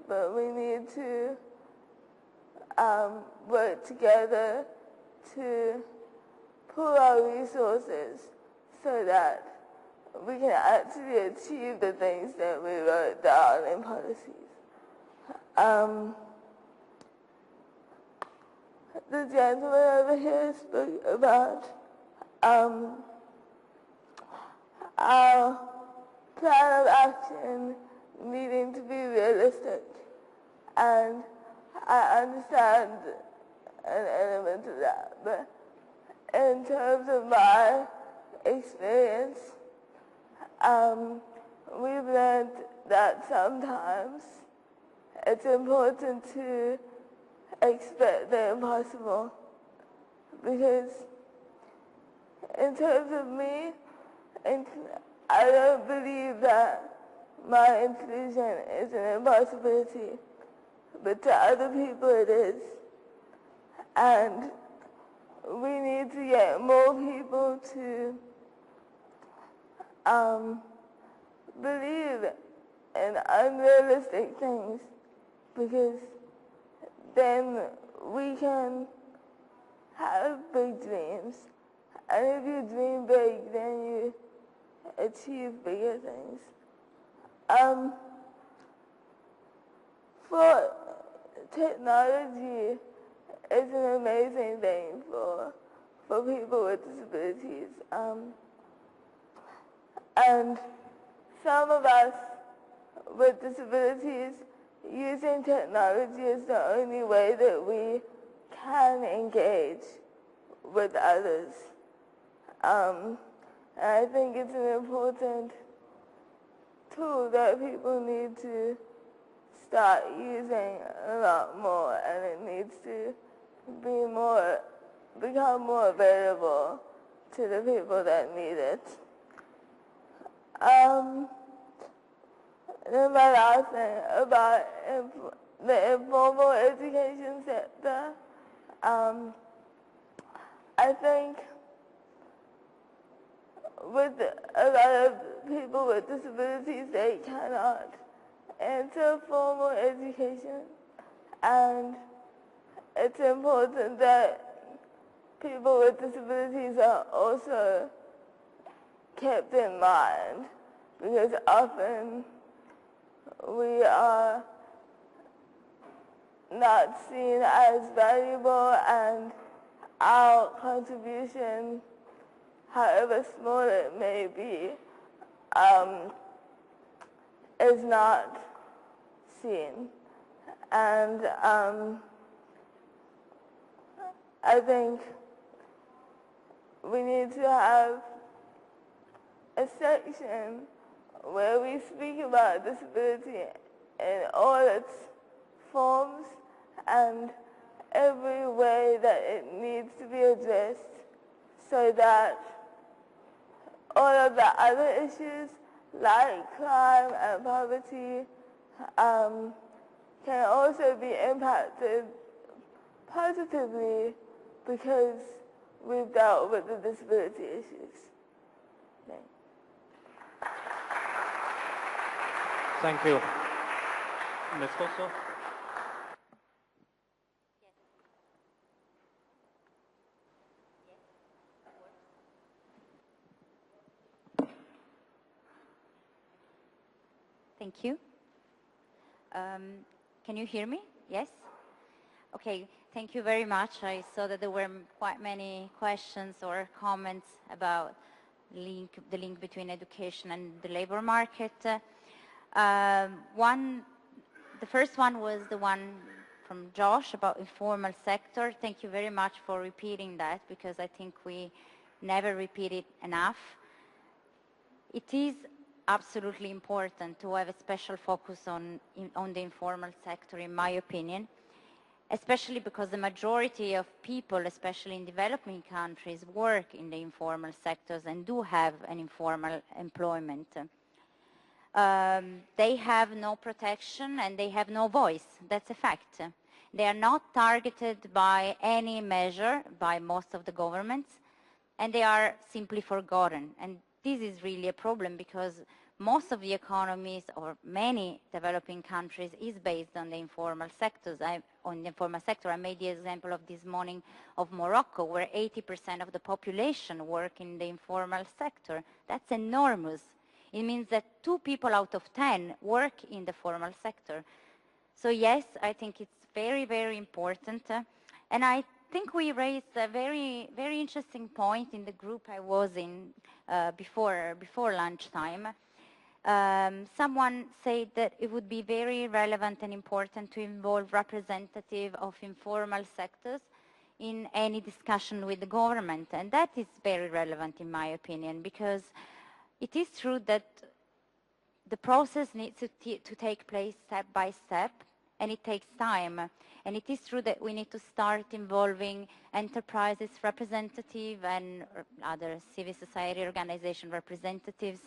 but we need to work together to pool our resources so that we can actually achieve the things that we wrote down in policies. The gentleman over here spoke about our plan of action needing to be realistic, and I understand an element of that, but in terms of my experience, we've learned that sometimes it's important to expect the impossible, because in terms of me, I don't believe that my inclusion is an impossibility, but to other people it is. And we need to get more people to believe in unrealistic things, because then we can have big dreams. And if you dream big, then you achieve bigger things. For technology, it's an amazing thing for people with disabilities. And some of us with disabilities, using technology is the only way that we can engage with others. And I think it's an important tool that people need to start using a lot more, and it needs to become more available to the people that need it. Then my last thing about the informal education sector, I think with a lot of people with disabilities, they cannot enter formal education, and it's important that people with disabilities are also kept in mind, because often we are not seen as valuable, and our contribution, however small it may be, is not seen. And I think we need to have a section where we speak about disability in all its forms and every way that it needs to be addressed, so that all of the other issues like crime and poverty can also be impacted positively because we've dealt with the disability issues. Thank you. Ms. Kosso? Thank you. Can you hear me? Yes? Okay, thank you very much. I saw that there were quite many questions or comments about the link between education and the labor market. The first one was the one from Josh about informal sector. Thank you very much for repeating that, because I think we never repeat it enough. It is absolutely important to have a special focus on the informal sector, in my opinion, especially because the majority of people, especially in developing countries, work in the informal sectors and do have an informal employment. They have no protection and they have no voice. That's a fact. They are not targeted by any measure by most of the governments, and they are simply forgotten. And this is really a problem, because most of the economies, or many developing countries, is based on the informal sectors. On the informal sector, I made the example of this morning of Morocco, where 80% of the population work in the informal sector. That's enormous. It means that 2 people out of 10 work in the formal sector. So yes, I think it's very, very important. And I think we raised a very, very interesting point in the group I was in before lunchtime. Someone said that it would be very relevant and important to involve representatives of informal sectors in any discussion with the government. And that is very relevant, in my opinion, because it is true that the process needs to take place step by step, and it takes time. And it is true that we need to start involving enterprises representatives and other civil society organization representatives,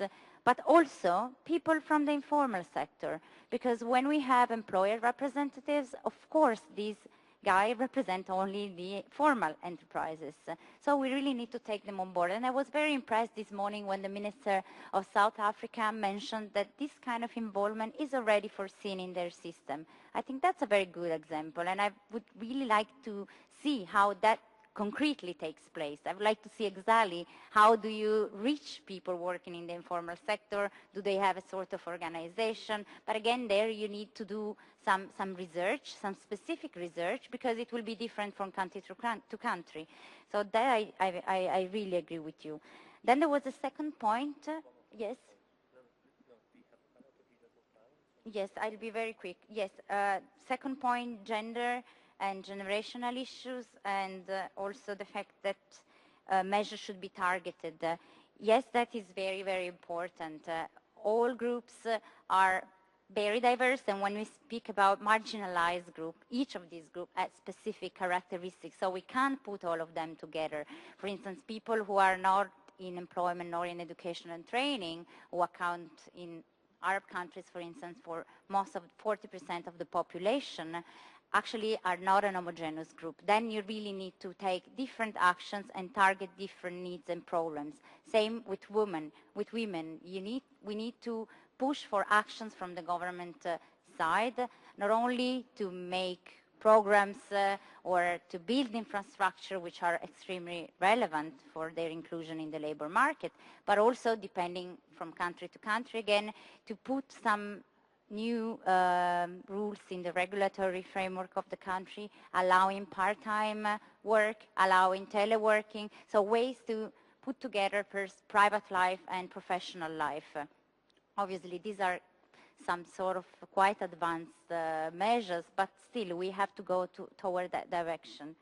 but also people from the informal sector. Because when we have employer representatives, of course, these guys represent only the formal enterprises. So we really need to take them on board. And I was very impressed this morning when the Minister of South Africa mentioned that this kind of involvement is already foreseen in their system. I think that's a very good example, and I would really like to see how that concretely takes place. I would like to see exactly how do you reach people working in the informal sector. Do they have a sort of organization? But again, there you need to do some research, some specific research, because it will be different from country to country. So that I really agree with you. Then there was a second point. Yes? Yes, I'll be very quick. Yes, second point, gender and generational issues, and also the fact that measures should be targeted. Yes, that is very, very important. All groups are very diverse, and when we speak about marginalized group, each of these groups has specific characteristics, so we can't put all of them together. For instance, people who are not in employment nor in education and training, who account in Arab countries, for instance, for most of 40% of the population, actually are not an homogeneous group. Then you really need to take different actions and target different needs and problems. Same with women. We need to push for actions from the government side, not only to make programs or to build infrastructure which are extremely relevant for their inclusion in the labor market, but also, depending from country to country again, to put some new rules in the regulatory framework of the country, allowing part-time work, allowing teleworking, so ways to put together private life and professional life. Obviously, these are some sort of quite advanced measures, but still we have to go toward that direction.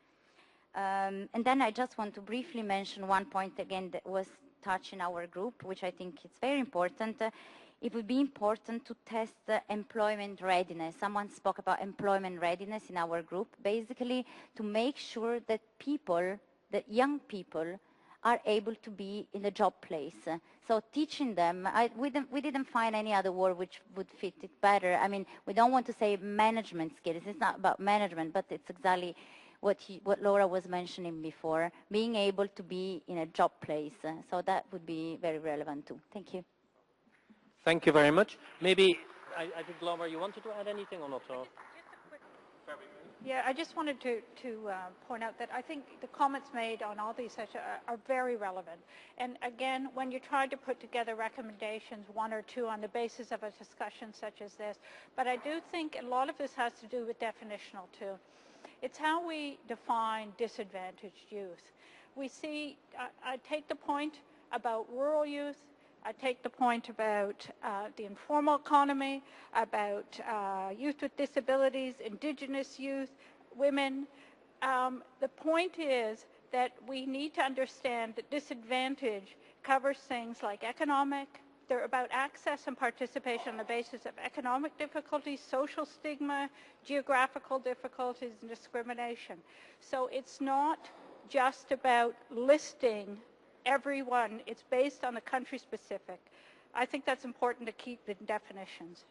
And then I just want to briefly mention one point again that was touched in our group, which I think is very important. It would be important to test employment readiness. Someone spoke about employment readiness in our group, basically to make sure that young people are able to be in the job place. So teaching them, we didn't find any other word which would fit it better. I mean, we don't want to say management skills. It's not about management, but it's exactly what Laura was mentioning before, being able to be in a job place. So that would be very relevant too. Thank you. Thank you very much. Maybe, I think, Laura, you wanted to add anything or not? Or? Just a quick. Yeah, I just wanted to point out that I think the comments made on all these sessions are very relevant. And again, when you try to put together recommendations, one or two on the basis of a discussion such as this, but I do think a lot of this has to do with definitional too. It's how we define disadvantaged youth. We see, I take the point about rural youth, I take the point about the informal economy, about youth with disabilities, indigenous youth, women. The point is that we need to understand that disadvantage covers things like economic, they're about access and participation on the basis of economic difficulties, social stigma, geographical difficulties, and discrimination. So it's not just about listing everyone, it's based on the country specific. I think that's important to keep the definitions.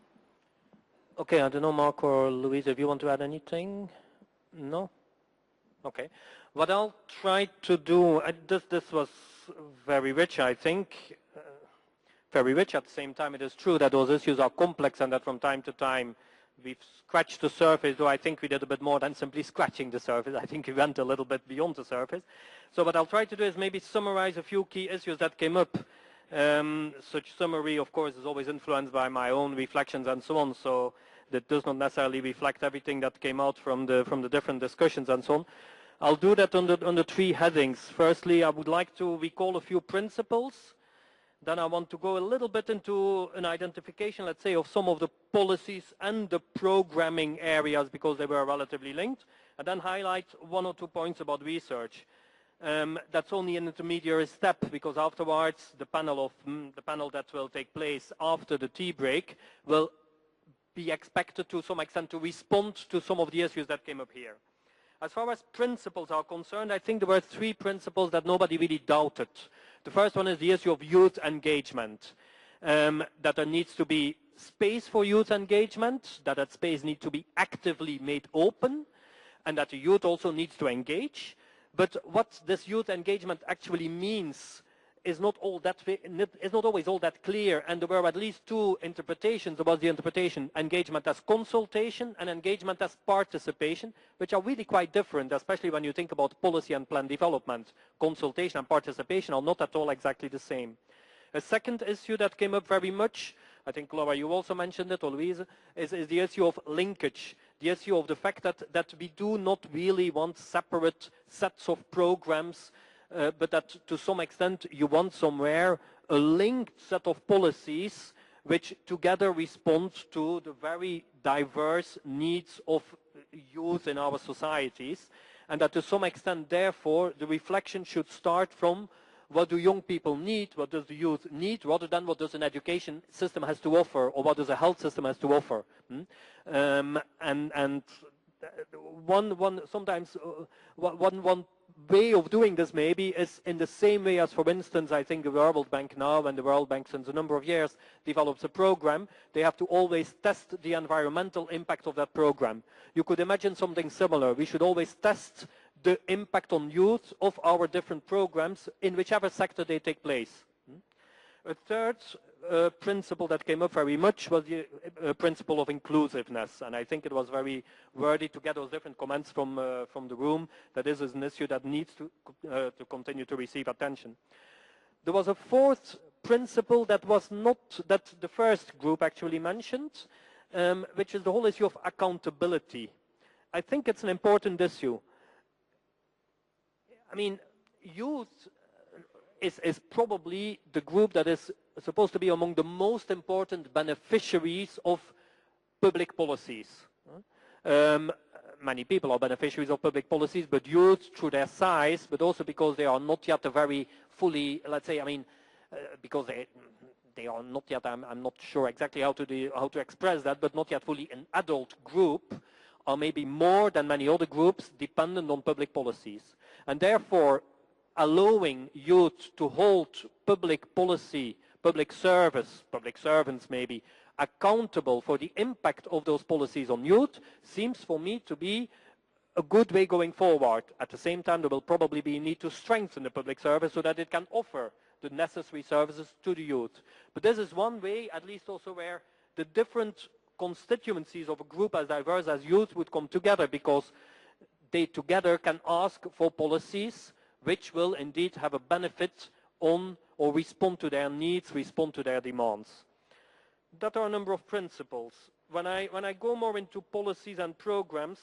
Okay, I don't know, Mark or Louise, if you want to add anything? No? Okay. What I'll try to do, this was very rich, I think. Very rich. At the same time, it is true that those issues are complex and that from time to time we've scratched the surface, though I think we did a bit more than simply scratching the surface. I think we went a little bit beyond the surface. So what I'll try to do is maybe summarize a few key issues that came up. Such summary, of course, is always influenced by my own reflections and so on, so that does not necessarily reflect everything that came out from the different discussions and so on. I'll do that under three headings. Firstly, I would like to recall a few principles. Then I want to go a little bit into an identification, let's say, of some of the policies and the programming areas because they were relatively linked, and then highlight one or 2 points about research. That's only an intermediary step because afterwards the panel that will take place after the tea break will be expected to some extent to respond to some of the issues that came up here. As far as principles are concerned, I think there were three principles that nobody really doubted. The first one is the issue of youth engagement, that there needs to be space for youth engagement, that space needs to be actively made open, and that the youth also needs to engage. But what this youth engagement actually means is not always all that clear, and there were at least two interpretations about the interpretation: engagement as consultation and engagement as participation, which are really quite different, especially when you think about policy and plan development. Consultation and participation are not at all exactly the same. A second issue that came up very much, I think Laura you also mentioned it, or Louise, is the issue of linkage, the issue of the fact that we do not really want separate sets of programs, but that to some extent you want somewhere a linked set of policies which together respond to the very diverse needs of youth in our societies, and that to some extent therefore the reflection should start from what do young people need, what does the youth need, rather than what does an education system has to offer or what does a health system has to offer. And sometimes one way of doing this maybe is in the same way as, for instance, I think the World Bank now, and the World Bank since a number of years develops a program, they have to always test the environmental impact of that program. You could imagine something similar. We should always test the impact on youth of our different programs in whichever sector they take place. A third principle that came up very much was the principle of inclusiveness, and I think it was very worthy to get those different comments from the room that this is an issue that needs to continue to receive attention. There was a fourth principle that was not that the first group actually mentioned, which is the whole issue of accountability. I think it's an important issue. I mean, youth is probably the group that is supposed to be among the most important beneficiaries of public policies. Many people are beneficiaries of public policies, but youth through their size, but also because they are not yet a very fully, let's say, I mean, because they are not yet, I'm not sure exactly how to express that, but not yet fully an adult group, are maybe more than many other groups dependent on public policies. And therefore, allowing youth to hold public policy, public service, public servants maybe, accountable for the impact of those policies on youth seems for me to be a good way going forward. At the same time, there will probably be a need to strengthen the public service so that it can offer the necessary services to the youth. But this is one way, at least also where the different constituencies of a group as diverse as youth would come together, because they together can ask for policies which will indeed have a benefit on or respond to their needs, respond to their demands. That are a number of principles. When I go more into policies and programs,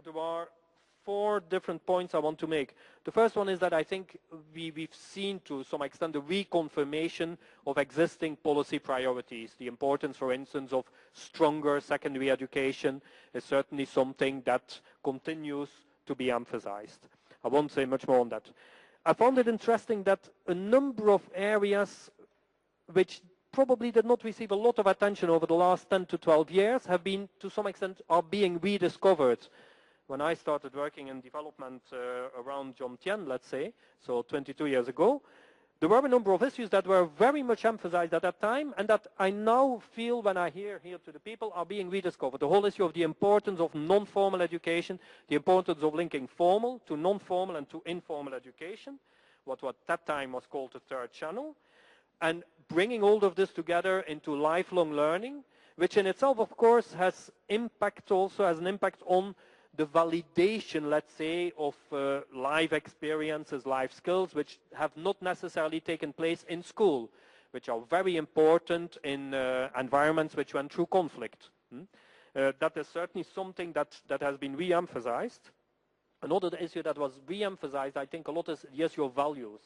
there are 4 different points I want to make. The first one is that I think we've seen to some extent the reconfirmation of existing policy priorities. The importance, for instance, of stronger secondary education is certainly something that continues to be emphasized. I won't say much more on that. I found it interesting that a number of areas which probably did not receive a lot of attention over the last 10 to 12 years have been, to some extent, are being rediscovered. When I started working in development around Jomtien, let's say, so 22 years ago, there were a number of issues that were very much emphasized at that time, and that I now feel when I hear here to the people are being rediscovered. The whole issue of the importance of non-formal education, the importance of linking formal to non-formal and to informal education, what at that time was called the third channel, and bringing all of this together into lifelong learning, which in itself, of course, has impact also, has an impact on the validation, let's say, of life experiences, life skills, which have not necessarily taken place in school, which are very important in environments which went through conflict. That is certainly something that has been re-emphasized. Another issue that was re-emphasized, I think, a lot is the issue of values.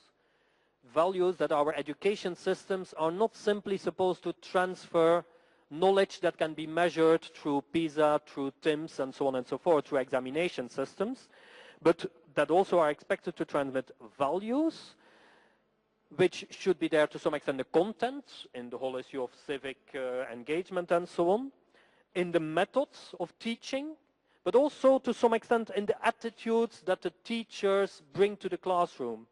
Values that our education systems are not simply supposed to transfer knowledge that can be measured through PISA, through TIMSS, and so on and so forth, through examination systems, but that also are expected to transmit values, which should be there to some extent the content, in the whole issue of civic engagement and so on, in the methods of teaching, but also to some extent in the attitudes that the teachers bring to the classroom.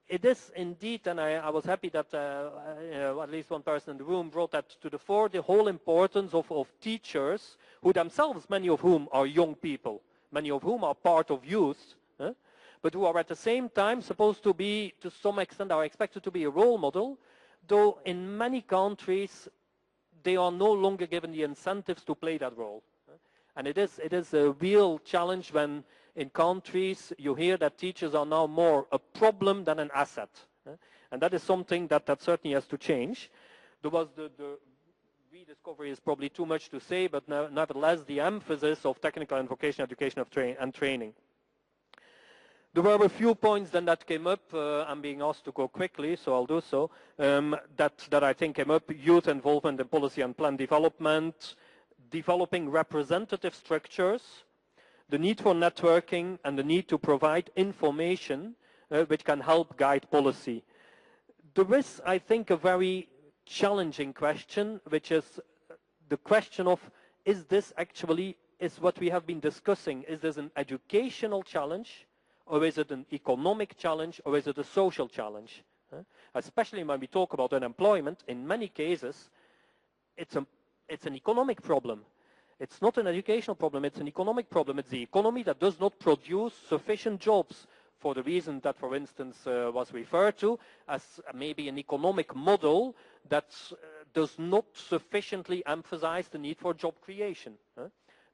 It is indeed, and I was happy that at least one person in the room brought that to the fore, the whole importance of teachers, who themselves, many of whom are young people, many of whom are part of youth, but who are at the same time supposed to be, to some extent, are expected to be a role model, though in many countries they are no longer given the incentives to play that role. And it is a real challenge when in countries you hear that teachers are now more a problem than an asset. And that is something that certainly has to change. There was the rediscovery is probably too much to say, but nevertheless the emphasis of technical and vocational education and training. There were a few points then that came up. I'm being asked to go quickly, so I'll do so. That I think came up: youth involvement in policy and plan development, developing representative structures, the need for networking, and the need to provide information which can help guide policy. There is, I think, a very challenging question, which is the question of, is this actually, is what we have been discussing, is this an educational challenge, or is it an economic challenge, or is it a social challenge? Especially when we talk about unemployment, in many cases, it's an economic problem. It's not an educational problem, it's an economic problem. It's the economy that does not produce sufficient jobs for the reason that, for instance, was referred to as maybe an economic model that does not sufficiently emphasize the need for job creation.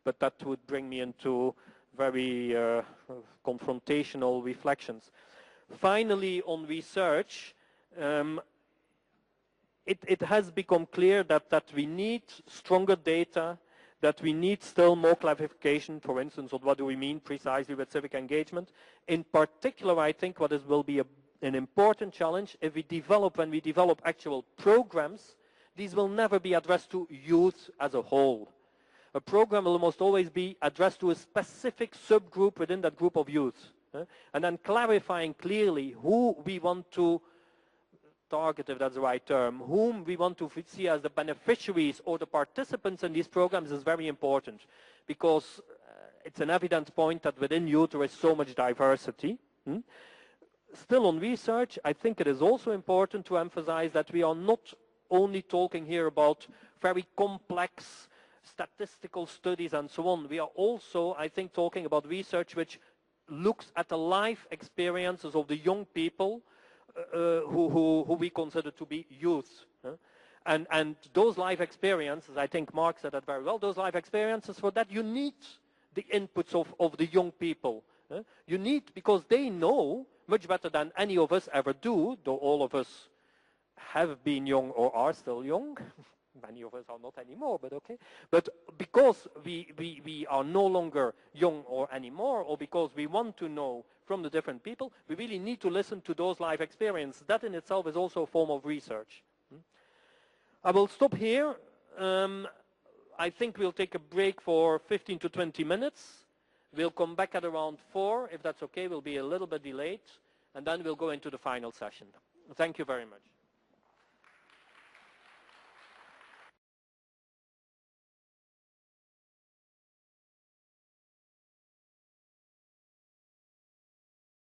But that would bring me into very confrontational reflections. Finally, on research, it has become clear that we need stronger data, that we need still more clarification, for instance, on what do we mean precisely with civic engagement. In particular, I think what will be an important challenge if when we develop actual programs, these will never be addressed to youth as a whole. A program will almost always be addressed to a specific subgroup within that group of youth. And then clarifying clearly who we want to target, if that's the right term, whom we want to see as the beneficiaries or the participants in these programs is very important, because it's an evident point that within youth there is so much diversity. Still on research, I think it is also important to emphasize that we are not only talking here about very complex statistical studies and so on. We are also, I think, talking about research which looks at the life experiences of the young people who we consider to be youth. And those life experiences, I think Mark said that very well, those life experiences, for that you need the inputs of the young people. You need, because they know much better than any of us ever do, though all of us have been young or are still young. Many of us are not anymore, but okay. But because we are no longer young or anymore, or because we want to know from the different people, we really need to listen to those life experiences. That in itself is also a form of research. I will stop here. I think we'll take a break for 15 to 20 minutes. We'll come back at around 4, if that's okay. We'll be a little bit delayed, and then we'll go into the final session. Thank you very much.